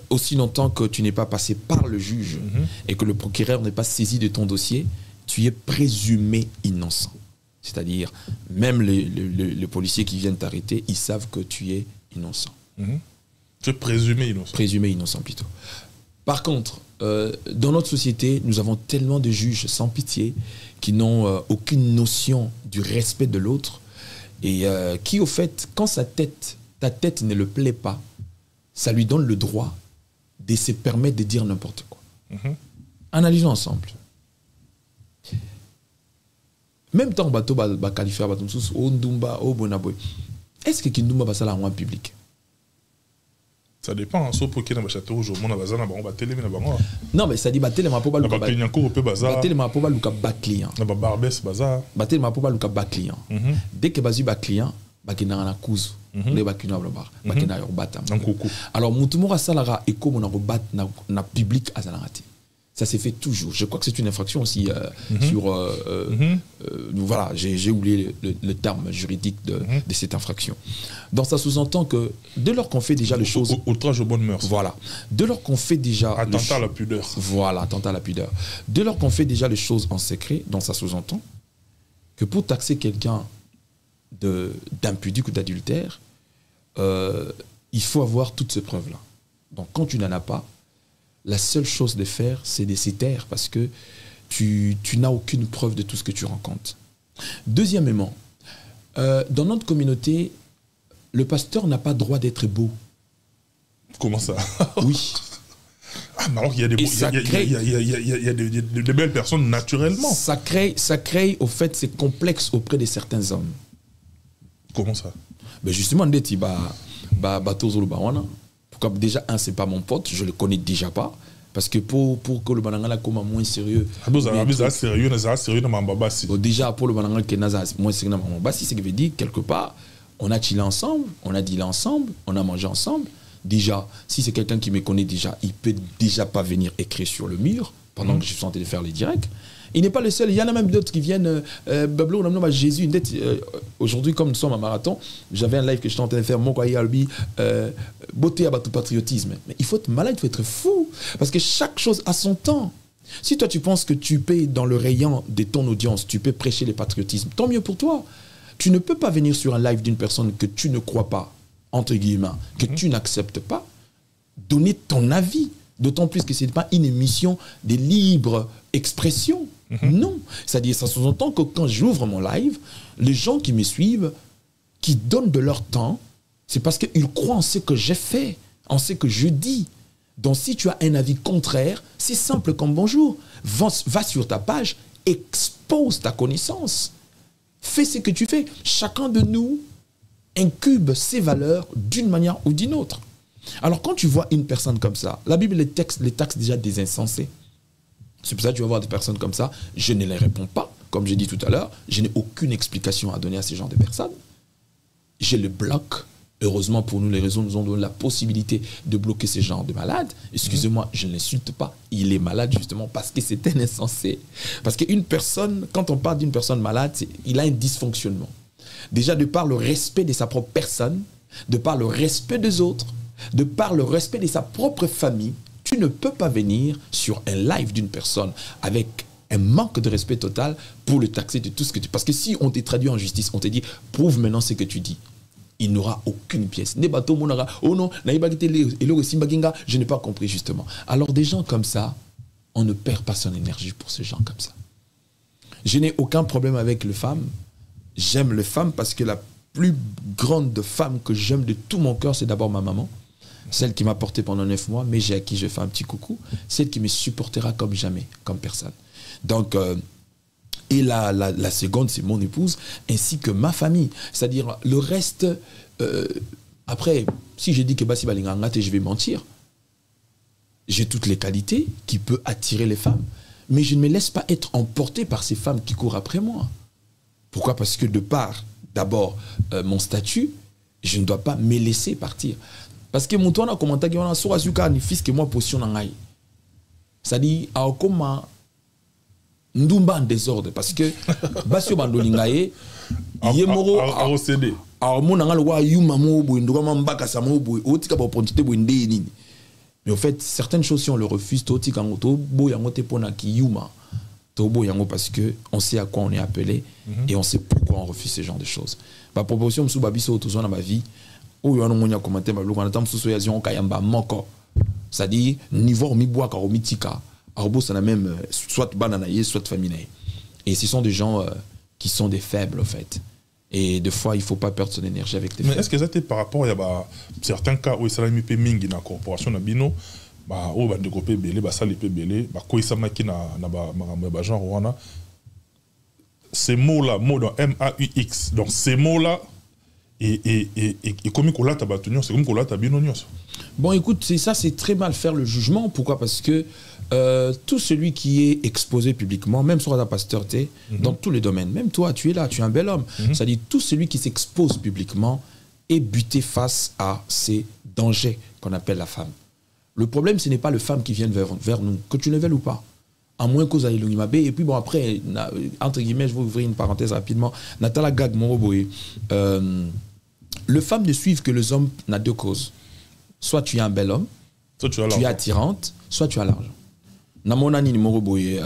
aussi longtemps que tu n'es pas passé par le juge et que le procureur n'est pas saisi de ton dossier, tu es présumé innocent. C'est-à-dire, même les policiers qui viennent t'arrêter, ils savent que tu es innocent. Tu es présumé innocent. Présumé innocent, plutôt. Par contre, dans notre société, nous avons tellement de juges sans pitié qui n'ont aucune notion du respect de l'autre et qui, au fait, quand ta tête ne le plaît pas, ça lui donne le droit de se permettre de dire n'importe quoi. Analysons ensemble. Même temps, bateau va qualifier bateau sous Ondumba au Bonaboy. Est-ce que Kindumba va ça la roi public? Ça dépend. Sauf pour qui n'a pas château aujourd'hui, on a besoin d'avoir télé, mais d'avoir. Non, mais ça dit battre les mapoba le cap. Client court peu bazar. Battre les mapoba le cap bas client. La barbès bazar. Battre les mapoba le cap bas client. Dès que basu bas client, bakina na kuzu. Les bakina bla bar. Bakina yor batam. Alors mutumura salara et comme on a rebat na public à Zanarati. Ça s'est fait toujours. Je crois que c'est une infraction aussi sur... voilà, j'ai oublié le terme juridique de cette infraction. Donc ça sous-entend que dès lors qu'on fait déjà les choses... Outrage aux bonnes mœurs. Voilà. Dès lors qu'on fait déjà... Attentat à la pudeur. Voilà, attentat à la pudeur. Dès lors qu'on fait déjà les choses en secret, donc ça sous-entend que pour taxer quelqu'un d'impudique ou d'adultère, il faut avoir toutes ces preuves-là. Donc quand tu n'en as pas, la seule chose de faire, c'est de s'y taire parce que tu n'as aucune preuve de tout ce que tu rencontres. Deuxièmement, dans notre communauté, le pasteur n'a pas droit d'être beau. Comment ça? Oui. Ah, mais alors qu'il y a des belles personnes naturellement. Ça crée au fait ces complexes auprès de certains hommes. Comment ça? Ben justement, déjà, c'est pas mon pote, je le connais déjà pas. Parce que pour que le bananga comme moins sérieux. Déjà, pour le bananga qui est moins sérieux, c'est ce qui veut dire quelque part, on a chillé ensemble, on a dealé ensemble, on a mangé ensemble. Déjà, si c'est quelqu'un qui me connaît déjà, il peut déjà pas venir écrire sur le mur pendant que je suis en train de faire les directs. Il n'est pas le seul, il y en a même d'autres qui viennent. Bablo, on a Jésus. Aujourd'hui, comme nous sommes à marathon, j'avais un live que j'étais en train de faire, mon Albi, beauté à tout patriotisme. Mais il faut être malade, il faut être fou. Parce que chaque chose a son temps. Si toi, tu penses que tu peux, dans le rayon de ton audience, tu peux prêcher le patriotisme, tant mieux pour toi. Tu ne peux pas venir sur un live d'une personne que tu ne crois pas, entre guillemets, que tu n'acceptes pas, donner ton avis. D'autant plus que ce n'est pas une émission de libre expression. Non. C'est-à-dire, ça sous-entend que quand j'ouvre mon live, les gens qui me suivent, qui donnent de leur temps, c'est parce qu'ils croient en ce que j'ai fait, en ce que je dis. Donc, si tu as un avis contraire, c'est simple comme bonjour. Va sur ta page, expose ta connaissance. Fais ce que tu fais. Chacun de nous incube ses valeurs d'une manière ou d'une autre. Alors, quand tu vois une personne comme ça, la Bible les taxe déjà des insensés. C'est pour ça que tu vas voir des personnes comme ça, je ne les réponds pas. Comme j'ai dit tout à l'heure, je n'ai aucune explication à donner à ces genres de personnes. Je les bloque. Heureusement pour nous, les réseaux nous ont donné la possibilité de bloquer ces genres de malades. Excusez-moi, je ne l'insulte pas. Il est malade justement parce que c'est un insensé. Parce qu'une personne, quand on parle d'une personne malade, il a un dysfonctionnement. Déjà, de par le respect de sa propre personne, de par le respect des autres, de par le respect de sa propre famille, tu ne peux pas venir sur un live d'une personne avec un manque de respect total pour le taxer de tout ce que tu... Parce que si on t'est traduit en justice, on te dit, prouve maintenant ce que tu dis. Il n'aura aucune pièce. Oh non, je n'ai pas compris justement. Alors des gens comme ça, on ne perd pas son énergie pour ces gens comme ça. Je n'ai aucun problème avec les femmes. J'aime les femmes parce que la plus grande femme que j'aime de tout mon cœur, c'est d'abord ma maman. Celle qui m'a porté pendant 9 mois, mais à qui je fais un petit coucou. Celle qui me supportera comme jamais, comme personne. Donc, et la seconde, c'est mon épouse, ainsi que ma famille. C'est-à-dire, le reste, après, si je dis que Bassi Balingangate, je vais mentir. J'ai toutes les qualités qui peuvent attirer les femmes. Mais je ne me laisse pas être emporté par ces femmes qui courent après moi. Pourquoi? Parce que de par, d'abord, mon statut, je ne dois pas me laisser partir. Parce que mon tour a commenté qu'il y a un sourazuka ni fils que moi position nangai. C'est-à-dire à okoma ndumba en désordre parce que basio bandolingaye yemoro a OCD. A mon nangal wa yuma mo bo ndoka mambaka sa mo bo otika ba opportunité bo ndé nini. Mais en fait certaines choses si on le refuse to tika ngoto bo yango te pona ki yuma. To bo yango parce que on sait à quoi on est appelé et on sait pourquoi on refuse ce genre de choses. Ba proposition msu babiso to zona ma vie. Ou on a commenté ma blog en attendant sous soyation kayamba moko C'est-à-dire, niveau mi-bois, car mi-tika, arbo, ça n'a même soit bananaïe, soit famille. Et ce sont des gens qui sont des faibles, en fait. Et des fois, il ne faut pas perdre son énergie avec des faibles. Mais est-ce que ça par rapport à certains cas où il s'est mis mingi dans la corporation, où il va développer belé, ça les belé, où il s'est mis dans genre Rwanda, ces mots-là, mots dans M-A-U-X, donc ces mots-là, et comme il a c'est comme il a bino. Bon, écoute, ça, c'est très mal faire le jugement. Pourquoi? Parce que tout celui qui est exposé publiquement, même sur la pasteur, dans tous les domaines, même toi, tu es là, tu es un bel homme. C'est-à-dire, tout celui qui s'expose publiquement est buté face à ces dangers qu'on appelle la femme. Le problème, ce n'est pas les femmes qui viennent vers nous, que tu le veuilles ou pas. À moins que vous ayez l'Ungimabé. Et puis, bon, après, entre guillemets, je vais ouvrir une parenthèse rapidement. Natala Gag, Moroboé. Les femmes ne suivent que les hommes n'a deux causes. Soit tu es un bel homme, soit tu es attirante, soit tu as l'argent. Namonani Moroboé,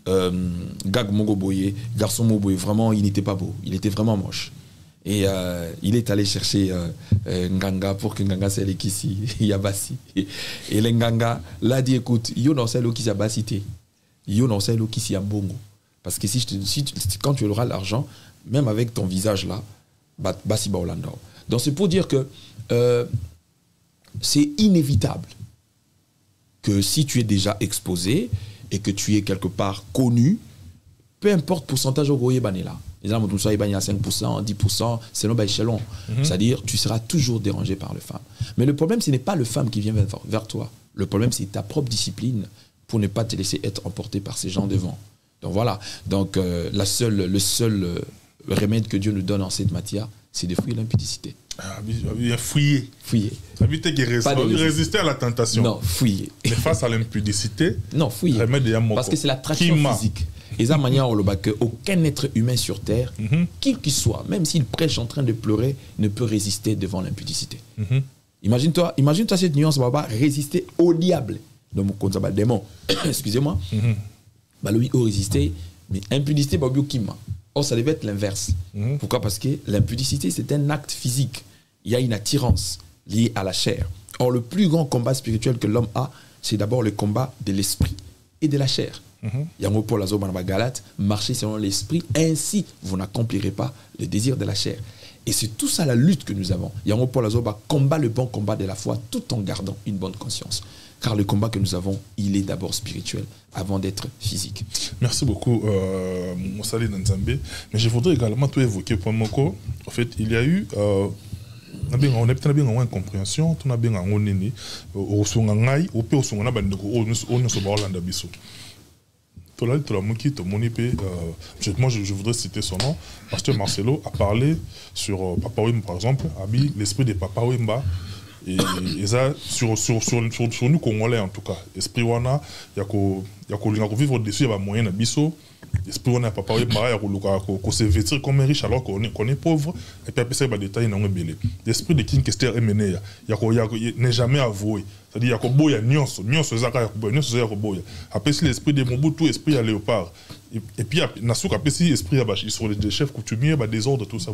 Gag Moroboé, garçon Moroboé, vraiment, il n'était pas beau. Il était vraiment moche. Et il est allé chercher Nganga pour que Nganga s'elle qui si Yabassi. Et le Nganga l'a dit écoute, yo non c'est qui Yabassi yo non c'est qui si Bongo. Parce que quand tu auras l'argent, même avec ton visage là, Bassi Baolanda. Donc c'est pour dire que c'est inévitable que si tu es déjà exposé et que tu es quelque part connu, peu importe pourcentage au goye banela. Les gens tout ça il à 5%, 10%, selon l'échelon. C'est-à-dire tu seras toujours dérangé par les femmes. Mais le problème ce n'est pas le femme qui vient vers toi. Le problème c'est ta propre discipline pour ne pas te laisser être emporté par ces gens devant. Donc voilà. Donc le seul remède que Dieu nous donne en cette matière, c'est de fuir l'impudicité. Fouiller. Ça veut dire qu'il résister à la tentation. Non, fouiller. Mais face à l'impudicité, non, fouiller. Parce que c'est l'attraction physique. Et ça, manière aucun être humain sur terre, qui qu'il soit, même s'il prêche en train de pleurer, ne peut résister devant l'impudicité. Imagine-toi cette nuance, va pas résister au diable. Donc, on s'appelle démon. Excusez-moi. Bah, lui, il résister, mais impudicité, bah, kima. Or, ça devait être l'inverse. Pourquoi? Parce que l'impudicité, c'est un acte physique. Il y a une attirance liée à la chair. Or, le plus grand combat spirituel que l'homme a, c'est d'abord le combat de l'esprit et de la chair. Il y a un mot pour la zone Galate, marchez selon l'esprit, ainsi vous n'accomplirez pas le désir de la chair. Et c'est tout ça la lutte que nous avons. Il y a un mot pour la zone combat le bon combat de la foi tout en gardant une bonne conscience. Car le combat que nous avons, il est d'abord spirituel avant d'être physique. Merci beaucoup, Moussali Nzambé. Mais je voudrais également tout évoquer pour Moko. En fait, il y a eu... on a peut-être bien une incompréhension, on a bien un nini, au songangai, au peu au songana bandeko, au ne se barlanda biso. Moi, je voudrais citer son nom. Pasteur Marcelo a parlé sur Papa Wemba, par exemple, a mis l'esprit de Papa Wemba. Et ça, sur nous Congolais en tout cas. Esprit wana, il y a vivre dessus, il y a moyen de biso. Esprit wana, Papa Wemba, il y a se vêtir comme un riche alors qu'on est pauvre. Et puis après ça, il y a des détails dans le belé. L'esprit de King Kester est mené. Il n'est jamais avoué. C'est-à-dire qu'il y a nyonso après si l'esprit de Mobutu, esprit à léopard. Et puis Nasuka après si esprit à sur les chefs coutumiers, désordre tout ça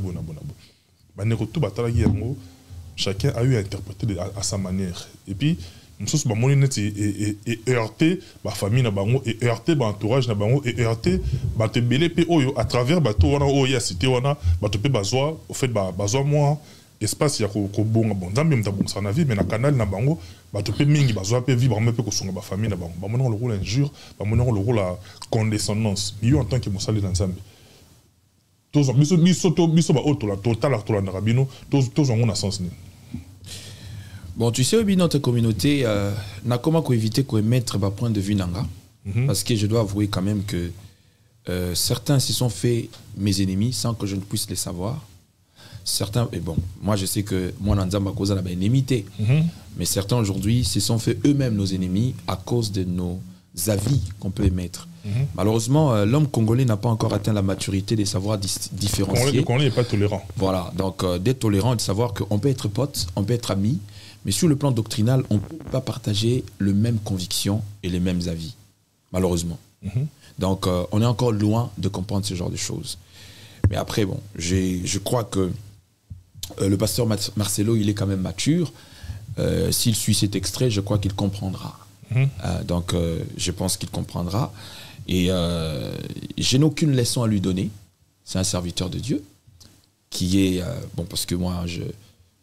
chacun a eu à interpréter à sa manière. Et puis nous sommes et heurté ma famille na bango et heurté ma entourage na bango et heurté ba te belé pe oyo à travers bato wana oyo cité wana bato pe bazwa au fait bazwa moi espace ya ko bonga bon nzambe mtabonga sa na vie mais na canal na bango bato pe mingi bazwa pe vivre même pe ko songa ba famille na bango ba monoko le rôle injure ba monoko le rôle la condescendance yo en tant que mosali na nzambe tous biso ba auto la total to la ndabino tous on a sens ni. Bon, tu sais, notre communauté n'a comment éviter qu'on émettre un point de vue nanga. Parce que je dois avouer quand même que certains se sont fait mes ennemis sans que je ne puisse les savoir. Certains, et bon, moi je sais que moi, Nanzamba cause la inimité. Mais certains aujourd'hui se sont fait eux-mêmes nos ennemis à cause de nos avis qu'on peut émettre. Malheureusement, l'homme congolais n'a pas encore atteint la maturité de savoir différencier. Le Congolais n'est pas tolérant. Voilà, donc d'être tolérant et de savoir qu'on peut être pote, on peut être ami, mais sur le plan doctrinal, on ne peut pas partager les mêmes convictions et les mêmes avis, malheureusement. Donc, on est encore loin de comprendre ce genre de choses. Mais après, bon, je crois que le pasteur Marcelo, il est quand même mature. S'il suit cet extrait, je crois qu'il comprendra. Donc, je pense qu'il comprendra. Et je n'ai aucune leçon à lui donner. C'est un serviteur de Dieu qui est, parce que moi,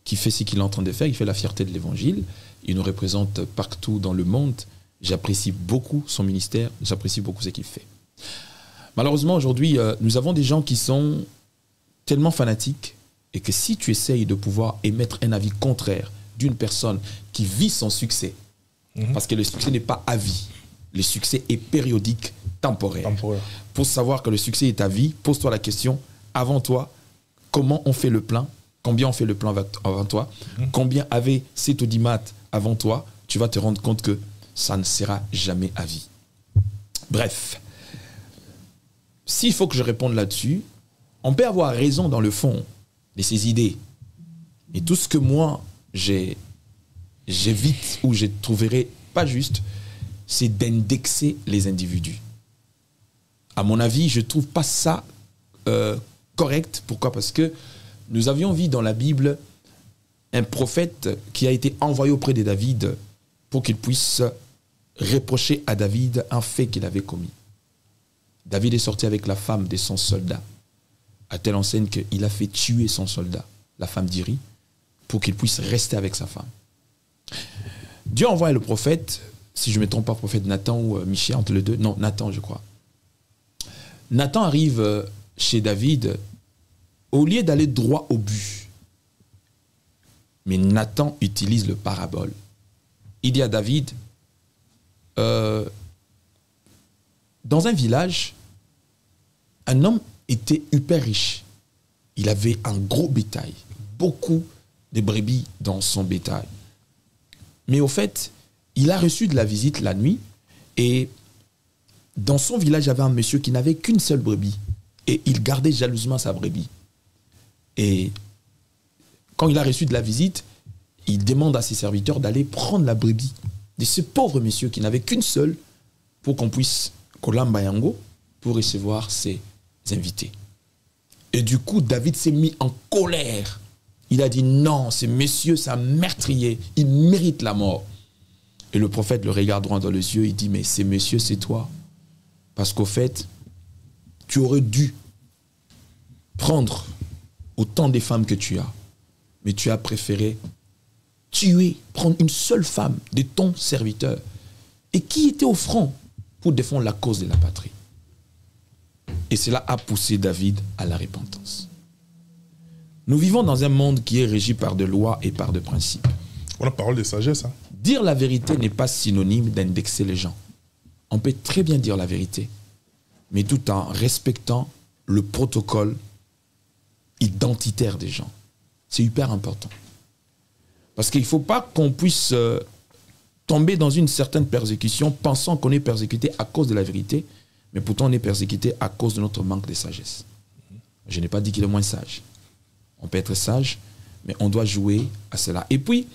qui fait ce qu'il est en train de faire, il fait la fierté de l'évangile. Il nous représente partout dans le monde. J'apprécie beaucoup son ministère, j'apprécie beaucoup ce qu'il fait. Malheureusement, aujourd'hui, nous avons des gens qui sont tellement fanatiques et que si tu essayes de pouvoir émettre un avis contraire d'une personne qui vit son succès, parce que le succès n'est pas à vie, le succès est périodique, temporaire. Pour savoir que le succès est à vie, pose-toi la question, avant toi, comment on fait le plein? Combien on fait le plein avant toi? Combien avait cet audimat avant toi? Tu vas te rendre compte que ça ne sera jamais à vie. Bref, s'il faut que je réponde là-dessus, on peut avoir raison dans le fond de ces idées. Et tout ce que moi, j'évite ou je trouverai pas juste, c'est d'indexer les individus. À mon avis, je ne trouve pas ça correct. Pourquoi? Parce que nous avions vu dans la Bible un prophète qui a été envoyé auprès de David pour qu'il puisse reprocher à David un fait qu'il avait commis. David est sorti avec la femme de son soldat, à telle enseigne qu'il a fait tuer son soldat, la femme d'Iri, pour qu'il puisse rester avec sa femme. Dieu envoie le prophète, si je ne me trompe pas, prophète Nathan ou Michée, entre les deux, non, Nathan je crois. Nathan arrive chez David, au lieu d'aller droit au but, mais Nathan utilise le parabole. Il dit à David, dans un village, un homme était hyper riche. Il avait un gros bétail, beaucoup de brebis dans son bétail. Mais au fait, il a reçu de la visite la nuit et dans son village, il y avait un monsieur qui n'avait qu'une seule brebis et il gardait jalousement sa brebis. Et quand il a reçu de la visite, il demande à ses serviteurs d'aller prendre la brebis de ce pauvre monsieur qui n'avait qu'une seule pour qu'on puisse Kolambayango pour recevoir ses invités. Et du coup, David s'est mis en colère. Il a dit non, ce monsieur, c'est un meurtrier, il mérite la mort. Et le prophète le regarde droit dans les yeux, il dit mais ce monsieur, c'est toi. Parce qu'au fait, tu aurais dû prendre autant de femmes que tu as, mais tu as préféré tuer, prendre une seule femme de ton serviteur et qui était au front pour défendre la cause de la patrie. Et cela a poussé David à la repentance. Nous vivons dans un monde qui est régi par des lois et par des principes. On a parole de sagesse. Hein? Dire la vérité n'est pas synonyme d'indexer les gens. On peut très bien dire la vérité, mais tout en respectant le protocole identitaire des gens. C'est hyper important. Parce qu'il ne faut pas qu'on puisse tomber dans une certaine persécution pensant qu'on est persécuté à cause de la vérité, mais pourtant on est persécuté à cause de notre manque de sagesse. Je n'ai pas dit qu'il est moins sage. On peut être sage, mais on doit jouer à cela. Et puis,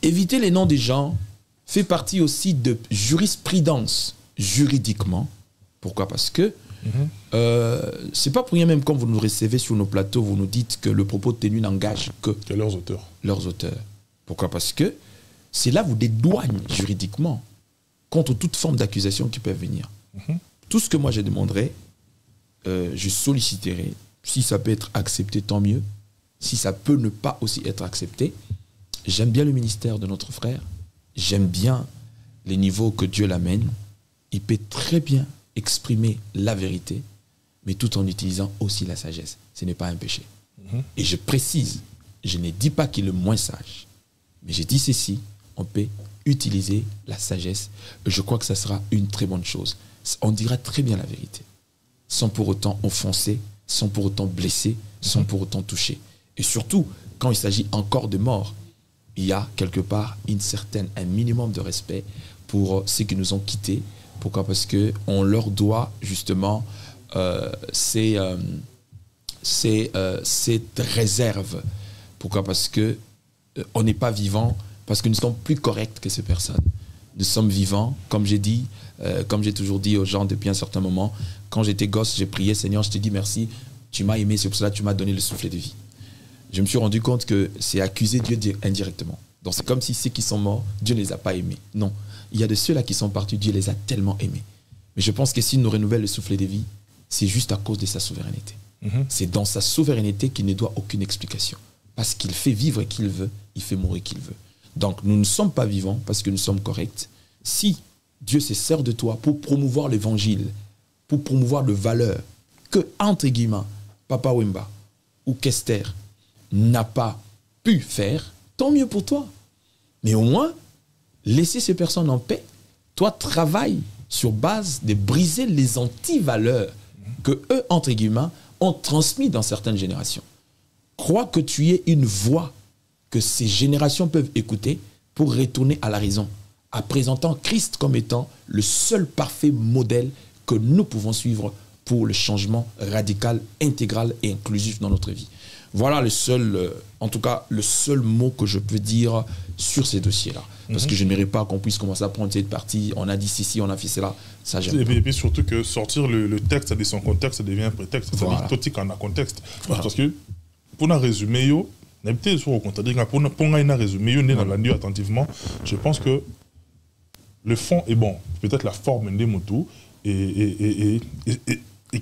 éviter les noms des gens fait partie aussi de jurisprudence juridiquement. Pourquoi? Parce que c'est pas pour rien, même quand vous nous recevez sur nos plateaux, vous nous dites que le propos tenu n'engage que leurs auteurs. Leurs auteurs. Pourquoi? Parce que c'est là où vous dédouane juridiquement contre toute forme d'accusation qui peut venir. Tout ce que moi je demanderai, je solliciterai. Si ça peut être accepté, tant mieux. Si ça peut ne pas aussi être accepté, j'aime bien le ministère de notre frère. J'aime bien les niveaux que Dieu l'amène. Il peut très bien exprimer la vérité, mais tout en utilisant aussi la sagesse. Ce n'est pas un péché. Et je précise, je ne dis pas qu'il est moins sage, mais je dis ceci, on peut utiliser la sagesse. Je crois que ça sera une très bonne chose. On dira très bien la vérité, sans pour autant offenser, sans pour autant blesser, sans pour autant toucher. Et surtout, quand il s'agit encore de mort, il y a quelque part un minimum de respect pour ceux qui nous ont quittés. Pourquoi? Parce qu'on leur doit justement cette réserve. Pourquoi? Parce qu'on n'est pas vivant, parce que nous sommes plus corrects que ces personnes. Nous sommes vivants, comme j'ai dit, comme j'ai toujours dit aux gens depuis un certain moment. Quand j'étais gosse, j'ai prié, Seigneur, je te dis merci, tu m'as aimé, c'est pour cela que tu m'as donné le souffle de vie. Je me suis rendu compte que c'est accuser Dieu indirectement. Donc c'est comme si ceux qui sont morts, Dieu ne les a pas aimés. Non. Il y a de ceux-là qui sont partis, Dieu les a tellement aimés. Mais je pense que s'il nous renouvelle le souffle de vie, c'est juste à cause de sa souveraineté. C'est dans sa souveraineté qu'il ne doit aucune explication. Parce qu'il fait vivre qui il veut, il fait mourir qui il veut. Donc nous ne sommes pas vivants parce que nous sommes corrects. Si Dieu se sert de toi pour promouvoir l'évangile, pour promouvoir les valeurs que, entre guillemets, Papa Wemba ou Kester n'a pas pu faire, tant mieux pour toi. Mais au moins, laissez ces personnes en paix. Toi, travaille sur base de briser les anti-valeurs que eux, entre guillemets, ont transmis dans certaines générations. Crois que tu es une voix que ces générations peuvent écouter pour retourner à la raison, en présentant Christ comme étant le seul parfait modèle que nous pouvons suivre pour le changement radical, intégral et inclusif dans notre vie. Voilà le seul, en tout cas, le seul mot que je peux dire sur ces dossiers-là. Parce que je n'aimerais pas qu'on puisse commencer à prendre cette partie. On a dit ceci, on a fait cela. Ça, j'aime pas. Et puis surtout que sortir le texte de son contexte, ça devient un prétexte. Voilà. Ça dit tout qu'on a contexte. Voilà. Parce que pour un résumé, yo, n'habitez sur au contraire, pour un résumé, yo, dans la nuit attentivement, je pense que le fond est bon. Peut-être la forme des motos et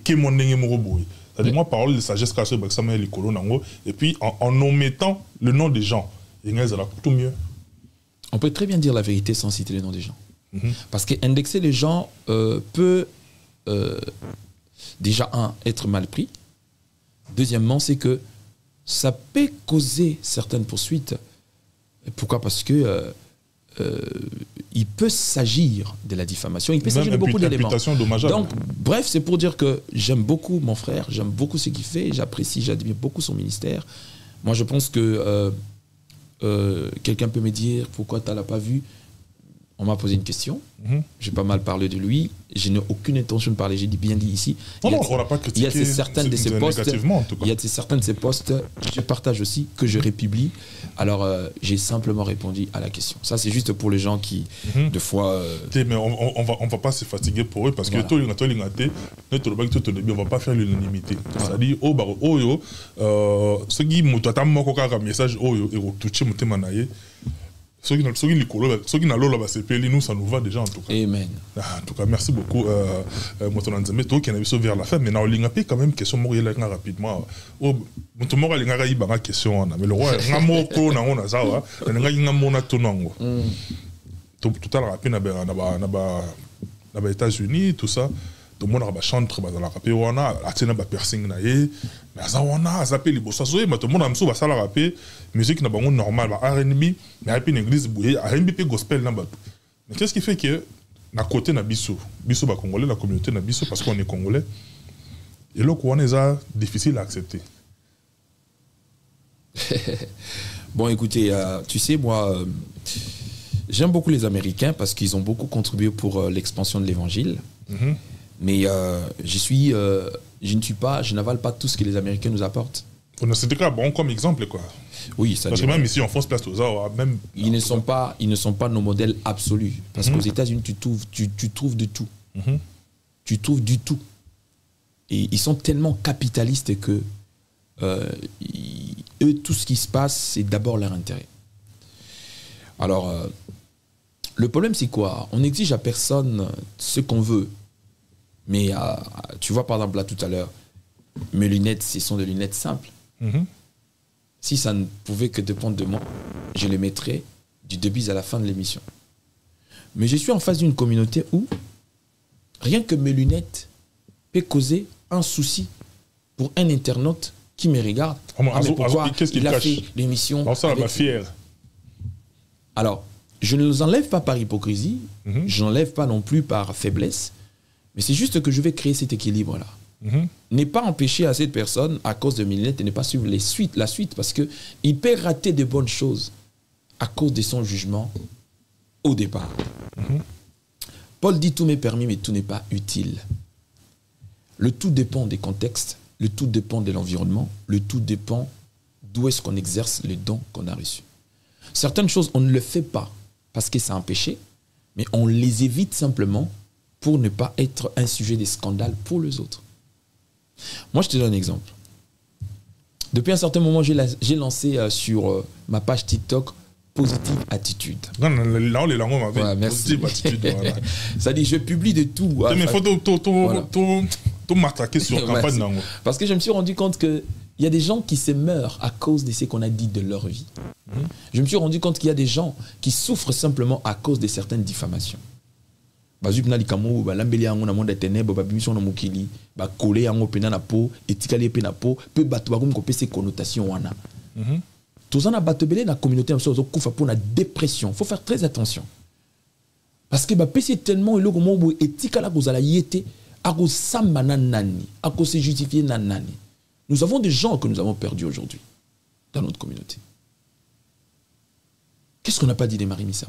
qui est mon robot. C'est-à-dire, moi, parole de sagesse cachée, et puis en omettant le nom des gens, tout mieux. On peut très bien dire la vérité sans citer les noms des gens. Parce qu'indexer les gens peut déjà, être mal pris. Deuxièmement, c'est que ça peut causer certaines poursuites. Pourquoi? Parce que il peut s'agir de la diffamation, il peut s'agir de beaucoup d'éléments. Donc, bref, c'est pour dire que j'aime beaucoup mon frère, j'aime beaucoup ce qu'il fait, j'apprécie, j'admire beaucoup son ministère. Moi, je pense que quelqu'un peut me dire pourquoi tu ne l'as pas vu. On m'a posé une question, j'ai pas mal parlé de lui, je n'ai aucune intention de parler, j'ai bien dit ici. On n'a pas critiqué. Il y a certains de ces postes, négativement, en tout cas. il y a certains de ces postes que je partage aussi, que je républie. Alors, j'ai simplement répondu à la question. Ça, c'est juste pour les gens qui, de fois... Mais on va pas se fatiguer pour eux, parce que on ne va pas faire l'unanimité. C'est-à-dire, ceux qui m'ont un message, ceux qui nous, ça nous va déjà en tout cas. Amen. En tout cas, merci beaucoup. Toi qui en as vers la fin, mais on a quand même question rapidement. Question, mais le roi, tout à l'heure, aux États-Unis, tout ça. Tout le monde a chanté, il a un piercing, mais tout le monde a un musique normale, R&B, mais il y a une église, R&B gospel. Mais qu'est-ce qui fait que, à côté de Bissou, Congolais, la communauté de Bissou, parce qu'on est Congolais, et là, on est difficile à accepter. Bon, écoutez, tu sais, moi, j'aime beaucoup les Américains parce qu'ils ont beaucoup contribué pour l'expansion de l'évangile. Mais je n'avale pas tout ce que les Américains nous apportent. C'était bon comme exemple, quoi. Oui, ça. Parce que même ici en France, place aux arts, même. Ils ne sont pas nos modèles absolus. Parce qu'aux États-Unis, tu trouves de tout. Tu trouves du tout. Et ils sont tellement capitalistes que eux, tout ce qui se passe, c'est d'abord leur intérêt. Alors, le problème, c'est quoi? On n'exige à personne ce qu'on veut. Mais tu vois, par exemple, là, tout à l'heure, mes lunettes, ce sont des lunettes simples. Si ça ne pouvait que dépendre de moi, je les mettrais du début à la fin de l'émission. Mais je suis en face d'une communauté où rien que mes lunettes peut causer un souci pour un internaute qui me regarde. Mais pourquoi il a fait l'émission? Alors, je ne les enlève pas par hypocrisie, je n'enlève pas non plus par faiblesse, mais c'est juste que je vais créer cet équilibre-là. N'est pas empêcher à cette personne, à cause de mes lunettes, de ne pas suivre la suite, parce qu'il peut rater de bonnes choses à cause de son jugement au départ. Paul dit tout m'est permis, mais tout n'est pas utile. Le tout dépend des contextes, le tout dépend de l'environnement, le tout dépend d'où est-ce qu'on exerce les dons qu'on a reçus. Certaines choses, on ne le fait pas parce que c'est un péché, mais on les évite simplement pour ne pas être un sujet de scandale pour les autres. Moi, je te donne un exemple. Depuis un certain moment, j'ai lancé sur ma page TikTok positive attitude. Non, là, on est là, on Ouais, avait merci. positive attitude. Voilà. Ça dit, je publie de tout. Mais il faut tout m'attaquer sur Merci. campagne. Nango. Parce que je me suis rendu compte qu'il y a des gens qui se meurent à cause de ce qu'on a dit de leur vie. Je me suis rendu compte qu'il y a des gens qui souffrent simplement à cause de certaines diffamations. Bazuk na likamu ba lambeli yango na monde ténèbres ba bimiso na mokili ba coller yango pena na peau etikali pe na peau pe bato ba ko pese connotation wana. Tous en a bato belé na communauté en so kufa pour la dépression. Faut faire très attention. Parce que ba pese tellement eloko mo etikala ko zala yete a ko samba na nani, a ko se justifier na nani. Nous avons des gens que nous avons perdus aujourd'hui dans notre communauté. Qu'est-ce qu'on n'a pas dit de Marie Missam?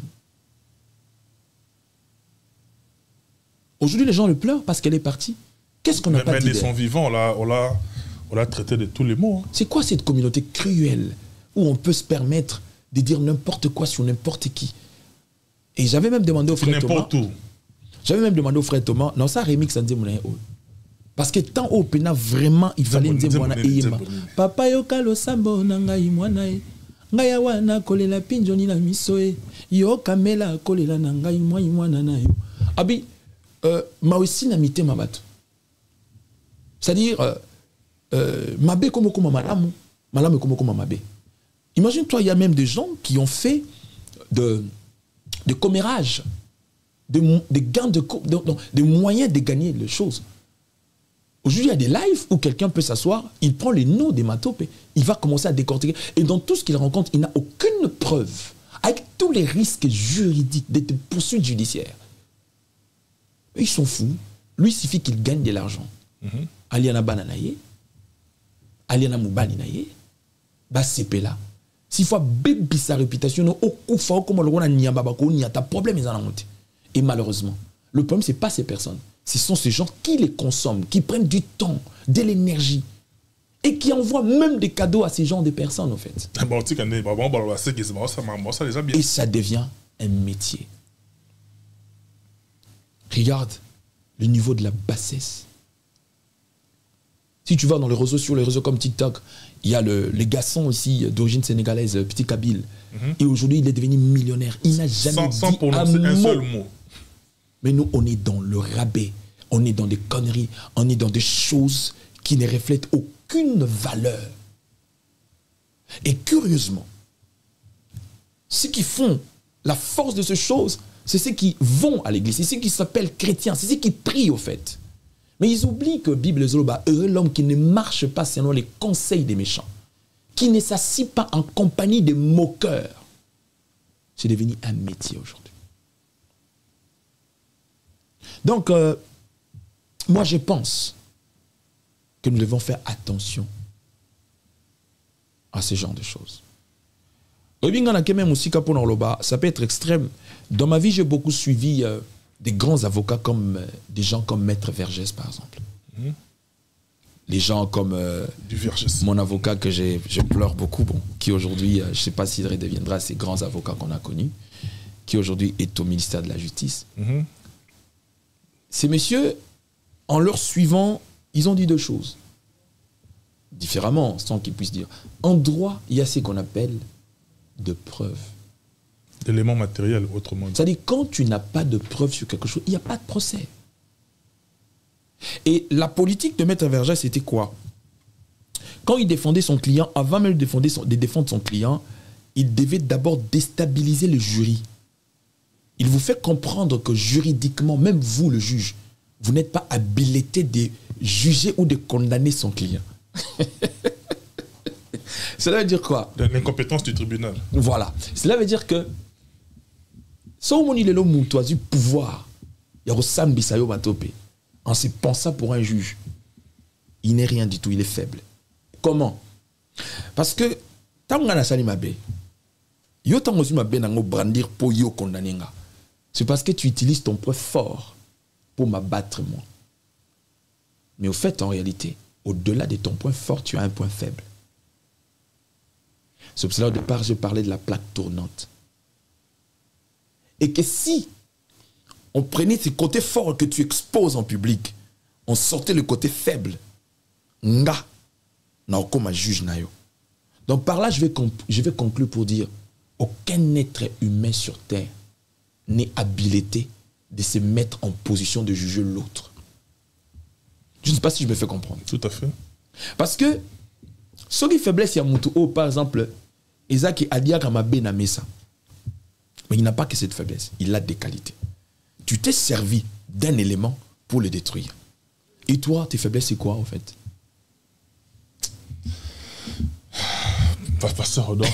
Aujourd'hui, les gens le pleurent parce qu'elle est partie. Qu'est-ce qu'on n'a pas dit d'elle? Mais de son vivant, on l'a traité de tous les mots. Hein. C'est quoi cette communauté cruelle où on peut se permettre de dire n'importe quoi sur n'importe qui? Et j'avais même demandé au frère Thomas. N'importe où. J'avais même demandé au frère Thomas. Non, ça remix, ça dit mon parce que tant au pena vraiment, il fallait dire moi papa yokalo sambo nangai mwanae. Ngaya wana kolela pinjoni na misoe. Yo kamela kolela nangai mwana na yo. Abi ma aussi na mité ma bato. C'est-à-dire mabé comme malamu, malamu comme mabé. Imagine-toi, il y a même des gens qui ont fait de commérage, de gains de moyens de gagner les choses. Aujourd'hui, il y a des lives où quelqu'un peut s'asseoir, il prend les noms des matopes, il va commencer à décortiquer. Et dans tout ce qu'il rencontre, il n'a aucune preuve, avec tous les risques juridiques, des poursuites judiciaires. Ils sont fous. Lui, il suffit qu'il gagne de l'argent. Aliana bananaye, Aliana moubali naye, bah c'est là. S'il faut bébi sa réputation, au coup fort comme le roi n'y a pas de problème. Et malheureusement, le problème c'est pas ces personnes. Ce sont ces gens qui les consomment, qui prennent du temps, de l'énergie et qui envoient même des cadeaux à ces gens de personnes en fait. Et ça devient un métier. Regarde le niveau de la bassesse. Si tu vas dans les réseaux, sur les réseaux comme TikTok, il y a les garçons aussi d'origine sénégalaise, Petit Kabyle. Et aujourd'hui, il est devenu millionnaire. Il n'a jamais dit un seul mot. Mais nous, on est dans le rabais. On est dans des conneries. On est dans des choses qui ne reflètent aucune valeur. Et curieusement, ceux qui font la force de ces choses, c'est ceux qui vont à l'église, c'est ceux qui s'appellent chrétiens, c'est ceux qui prient au fait. Mais ils oublient que Bible Zoloba, heureux l'homme qui ne marche pas selon les conseils des méchants, qui ne s'assied pas en compagnie des moqueurs. C'est devenu un métier aujourd'hui. Donc, moi je pense que nous devons faire attention à ce genre de choses. Ça peut être extrême. Dans ma vie, j'ai beaucoup suivi des grands avocats comme des gens comme Maître Vergès, par exemple. Les gens comme mon avocat que je pleure beaucoup, bon, qui aujourd'hui, je ne sais pas s'il redeviendra ces grands avocats qu'on a connus, qui aujourd'hui est au ministère de la Justice. Ces messieurs, en leur suivant, ils ont dit deux choses. Différemment, sans qu'ils puissent dire. En droit, il y a ce qu'on appelle de preuves. D'éléments matériels, autrement dit. C'est-à-dire, quand tu n'as pas de preuves sur quelque chose, il n'y a pas de procès. Et la politique de Maître Vergès, c'était quoi? Quand il défendait son client, avant même de défendre son client, il devait d'abord déstabiliser le jury. Il vous fait comprendre que juridiquement, même vous, le juge, vous n'êtes pas habilité de juger ou de condamner son client. Cela veut dire quoi? L'incompétence du tribunal. Voilà. Cela veut dire que sans moni lelo moutoisi pouvoir, il y a Sambi Sayo Batopé, en se pensant pour un juge, il n'est rien du tout, il est faible. Comment? Parce que tant qu'on a sali mabe, yo tant aussi mabe nango brandir pour yo condamner nga. C'est parce que tu utilises ton point fort pour m'abattre moi. Mais au fait, en réalité, au-delà de ton point fort, tu as un point faible. C'est pour cela, au départ, je parlais de la plaque tournante. Et que si on prenait ce côté fort que tu exposes en public, on sortait le côté faible, nga, na comme un juge na yo. Donc par là, je vais conclure pour dire, aucun être humain sur terre n'est habilité de se mettre en position de juger l'autre. Je ne sais pas si je me fais comprendre. Tout à fait. Parce que, ce qui faiblesse, il y a Moutou, par exemple, Isaac a dit à Kamabé na Mesa. Mais il n'a pas que cette faiblesse, il a des qualités. Tu t'es servi d'un élément pour le détruire. Et toi, tes faiblesses, c'est quoi en fait? Pasteur Rodon,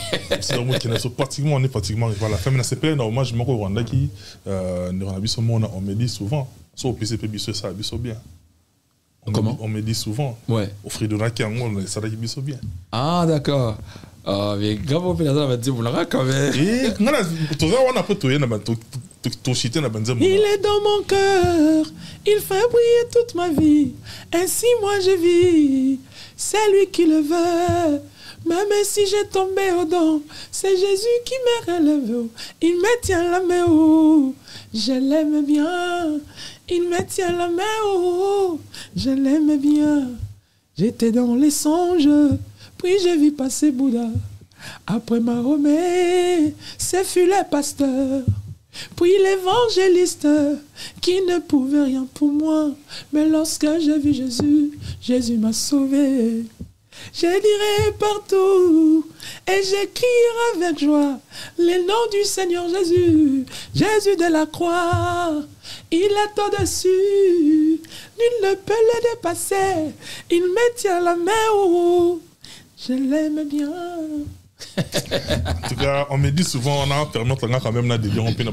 c'est un mot qui est pratiquement, on est pratiquement à la fin. Mais c'est plein d'hommages, je me Rwanda qui, on me dit souvent, soit au PCP, ça a bien. Comment? On me dit souvent, ouais. Au Fridona qui ça a bien. Ah, d'accord. Ah, mais grave, on peut va dire, vous l'aurez quand même. Il est dans mon cœur, il fait briller toute ma vie. Ainsi, moi, je vis. C'est lui qui le veut. Même si j'ai tombé au don, c'est Jésus qui me relève. Il me tient la main, oh, je l'aime bien. Il me tient la main, oh, je l'aime bien. J'étais dans les songes, puis j'ai vu passer Bouddha. Après Mahomet, ce fut le pasteur, puis l'évangéliste qui ne pouvait rien pour moi. Mais lorsque j'ai vu Jésus, Jésus m'a sauvé. Je dirai partout et j'écrirai avec joie les noms du Seigneur Jésus. Jésus de la croix, il est au-dessus, nul ne peut le dépasser. Il me tient la main, oh, je l'aime bien. En tout cas, on me dit souvent, on a permis quand même la dédié on peut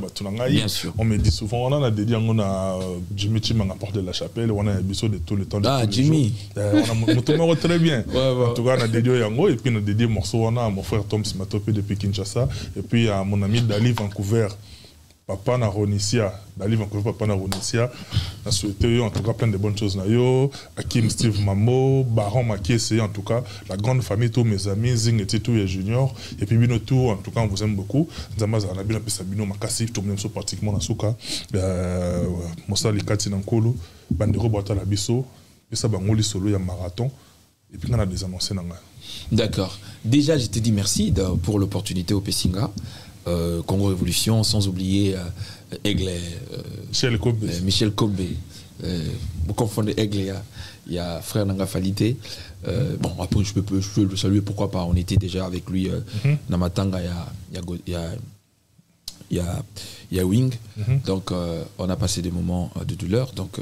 bien sûr. On me dit souvent, on a dédié on a Jimmy Tim à la porte de la chapelle, on a un bisou de tout le temps. Ah, Jimmy. On a mon très bien. Ouais. En tout cas, on a dédié Yango et puis on a dédié morceau on a mon frère Tom Simatopé depuis Kinshasa et puis à mon ami Dali Vancouver. Papa na Ronicia, Dali Vancouver, Papa na Ronicia, a souhaité en tout cas plein de bonnes choses. Hakim Steve Mamo, Baron Makiese, en tout cas, la grande famille, tous mes amis, Zing et Titou et Junior, et puis Binotou, en tout cas, on vous aime beaucoup. Zamaz Anabina Pesabino Makasi, tout le monde pratiquement dans Souka, Mossa Likati Nankolo, Bandero Boata Labiso, et ça, Bangoli Solo, il y a marathon, et puis on a des annoncés. D'accord. Déjà, je te dis merci pour l'opportunité au Pessinga. Congo Révolution, sans oublier Aigle, Michel Kobe. Vous confondez Aigle, il y a frère Nanga Falite. Bon, après, je peux le saluer, pourquoi pas. On était déjà avec lui dans Matanga, il y a Wing. Donc, on a passé des moments de douleur. Donc,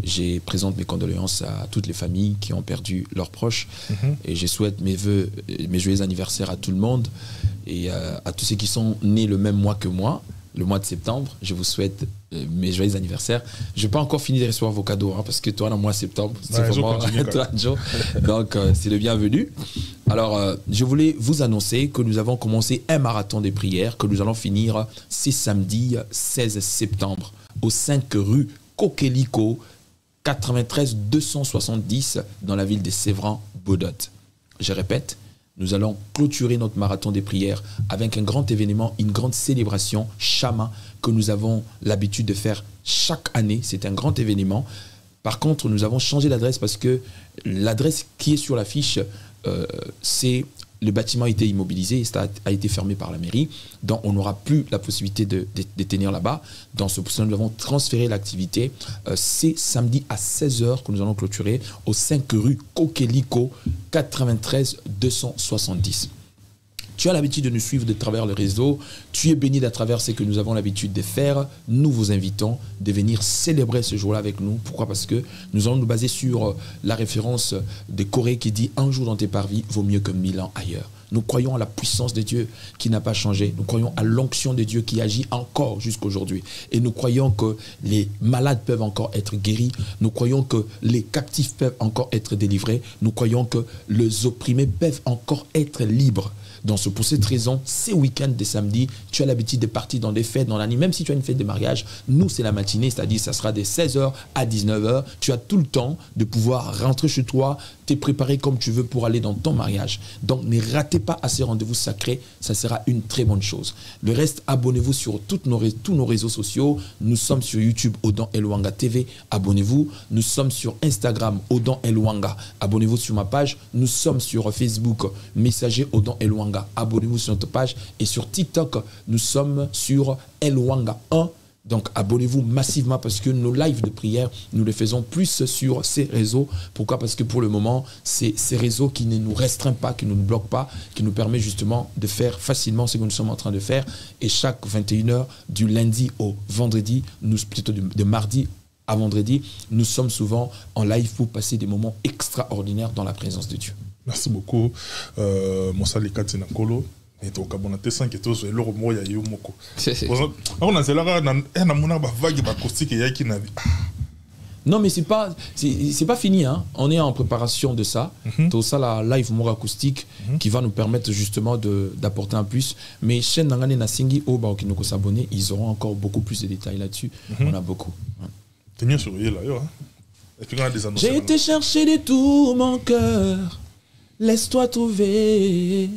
je présente mes condoléances à toutes les familles qui ont perdu leurs proches. Et je souhaite mes joyeux anniversaires à tout le monde. Et à tous ceux qui sont nés le même mois que moi, le mois de septembre, je vous souhaite mes joyeux anniversaires. Je n'ai pas encore fini de recevoir vos cadeaux, parce que toi, dans le mois de septembre, c'est vraiment donc, c'est le bienvenu. Alors, je voulais vous annoncer que nous avons commencé un marathon des prières, que nous allons finir ce samedi 16 septembre, au 5 rue Kokeliko, 93 270, dans la ville de Sévran-Bodot. Je répète, nous allons clôturer notre marathon des prières avec un grand événement, une grande célébration, Chama, que nous avons l'habitude de faire chaque année. C'est un grand événement. Par contre, nous avons changé d'adresse parce que l'adresse qui est sur l'affiche, c'est le bâtiment a été immobilisé, ça a été fermé par la mairie, donc on n'aura plus la possibilité de tenir là-bas. Dans ce processus, nous avons transféré l'activité. C'est samedi à 16h que nous allons clôturer au 5 rue Kokeliko, 93 270. Tu as l'habitude de nous suivre de travers le réseau, tu es béni d'à travers ce que nous avons l'habitude de faire. Nous vous invitons de venir célébrer ce jour-là avec nous. Pourquoi? Parce que nous allons nous baser sur la référence de Corée qui dit « Un jour dans tes parvis vaut mieux que 1000 ans ailleurs ». Nous croyons à la puissance de Dieu qui n'a pas changé. Nous croyons à l'onction de Dieu qui agit encore jusqu'aujourd'hui. Et nous croyons que les malades peuvent encore être guéris. Nous croyons que les captifs peuvent encore être délivrés. Nous croyons que les opprimés peuvent encore être libres. Donc, pour cette raison, ces week-ends de samedi, tu as l'habitude de partir dans des fêtes, dans l'année, même si tu as une fête de mariage, nous, c'est la matinée, c'est-à-dire ça sera de 16h à 19h. Tu as tout le temps de pouvoir rentrer chez toi, t'es préparé comme tu veux pour aller dans ton mariage. Donc ne ratez pas à ces rendez-vous sacrés, ça sera une très bonne chose. Le reste, abonnez-vous sur tous nos réseaux sociaux. Nous sommes sur YouTube, Odan Elwanga TV, abonnez-vous. Nous sommes sur Instagram, Odan Elwanga, abonnez-vous sur ma page. Nous sommes sur Facebook, Messager Odan Elwanga, abonnez-vous sur notre page. Et sur TikTok, nous sommes sur Elwanga 1. Donc abonnez-vous massivement parce que nos lives de prière, nous les faisons plus sur ces réseaux. Pourquoi? Parce que pour le moment, c'est ces réseaux qui ne nous restreignent pas, qui ne nous bloquent pas, qui nous permettent justement de faire facilement ce que nous sommes en train de faire. Et chaque 21h, du lundi au vendredi, plutôt de mardi à vendredi, nous sommes souvent en live pour passer des moments extraordinaires dans la présence de Dieu. Merci beaucoup, Moussa Likati Nakolo. Et donc, on a été 5 et tous, et l'euro moya y moko. On a vague acoustique et qui n'a. Non, mais c'est pas fini. Hein. On est en préparation de ça. Tout ça, la live mort acoustique qui va nous permettre justement d'apporter un plus. Mais chaîne Nangane Nasingi, qui nous s'abonner, ils auront encore beaucoup plus de détails là-dessus. On a beaucoup. T'es bien surveillé là, hein? J'ai été chercher de tout mon cœur. Laisse-toi trouver.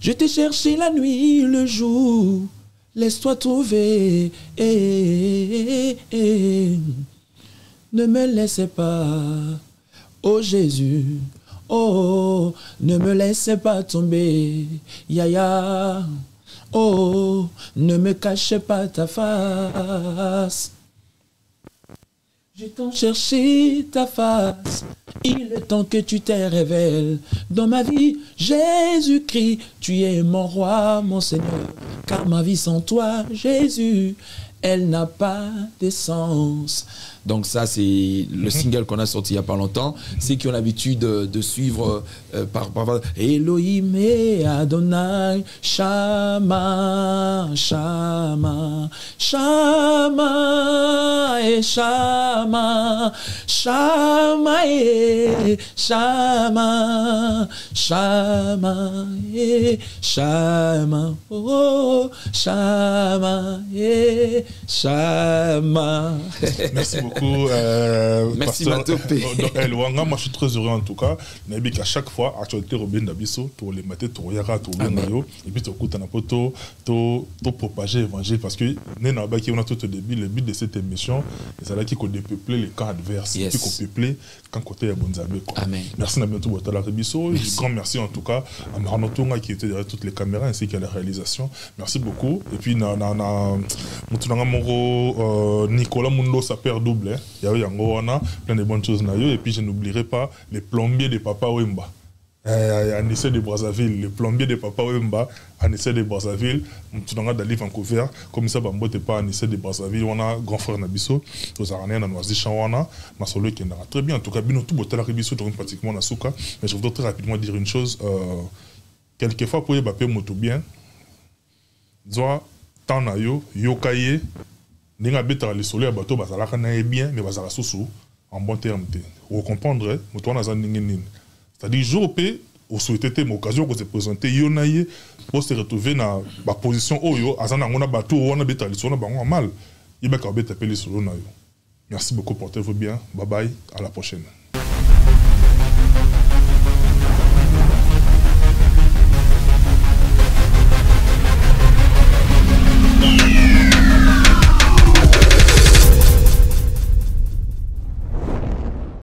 Je t'ai cherché la nuit, le jour, laisse-toi trouver. Ne me laissez pas, oh Jésus, oh, ne me laissez pas tomber, Yaya, oh, ne me cachez pas ta face. J'ai tant cherché ta face, il est temps que tu te révèles dans ma vie. Jésus-Christ, tu es mon roi, mon Seigneur, car ma vie sans toi, Jésus, elle n'a pas de sens. Donc ça, c'est le single qu'on a sorti il n'y a pas longtemps. Ceux qui ont l'habitude de suivre par Elohim et Adonai, Shama, Shama, Shama et Shama, Shama et Shama, Shama et Shama, oh, Shama et Shama. Merci beaucoup. Merci Matopé. Elwanga, moi je suis très heureux en tout cas. Nabi qu'à chaque fois, actualité Robin Dabiso, pour les mater, pour Yara, pour Lenayo, et puis tu écoutes un apoto, tu propager l'évangile parce que on a tout au début, le but de cette émission, c'est là qu'il faut dépeupler les camps adverses, et puis qu'on peupler quand côté à Bonzabé. Merci Nabiento Botala Rebiso, grand merci en tout cas à Maranotonga qui était derrière toutes les caméras ainsi qu'à la réalisation. Merci beaucoup. Et puis Nicolas Mundo, sa paire double. Il y a plein de bonnes choses. Et puis je n'oublierai pas les plombiers de Papa Wemba. En essai de Brazzaville, les plombiers de Papa Wemba, en essai de Brazzaville, on a d'aller Vancouver, comme ça, on n'est pas en essai de Brazzaville, on a grand frère Nabiso, aux Aranais, on a Noisy Chawana, ma solo qui est très bien. En tout cas, bien tout botel Nabiso, pratiquement na souka. Mais je voudrais très rapidement dire une chose. Quelquefois, pour y baper moto bien, doit tant na yo, yokaye. Ninga beta le soleil à bateau bazalaka na bien mais bazala sousou en bon terme te vous comprendre moto na zaningin c'est-à-dire jour pe au souhaiter mon occasion que se présenter yo naye pour se retrouver na ba position oyo azana ngona bateau wana beta le soleil bango mal il ba ka beta pe le solo na yo. Merci beaucoup, portez-vous bien, bye bye, à la prochaine.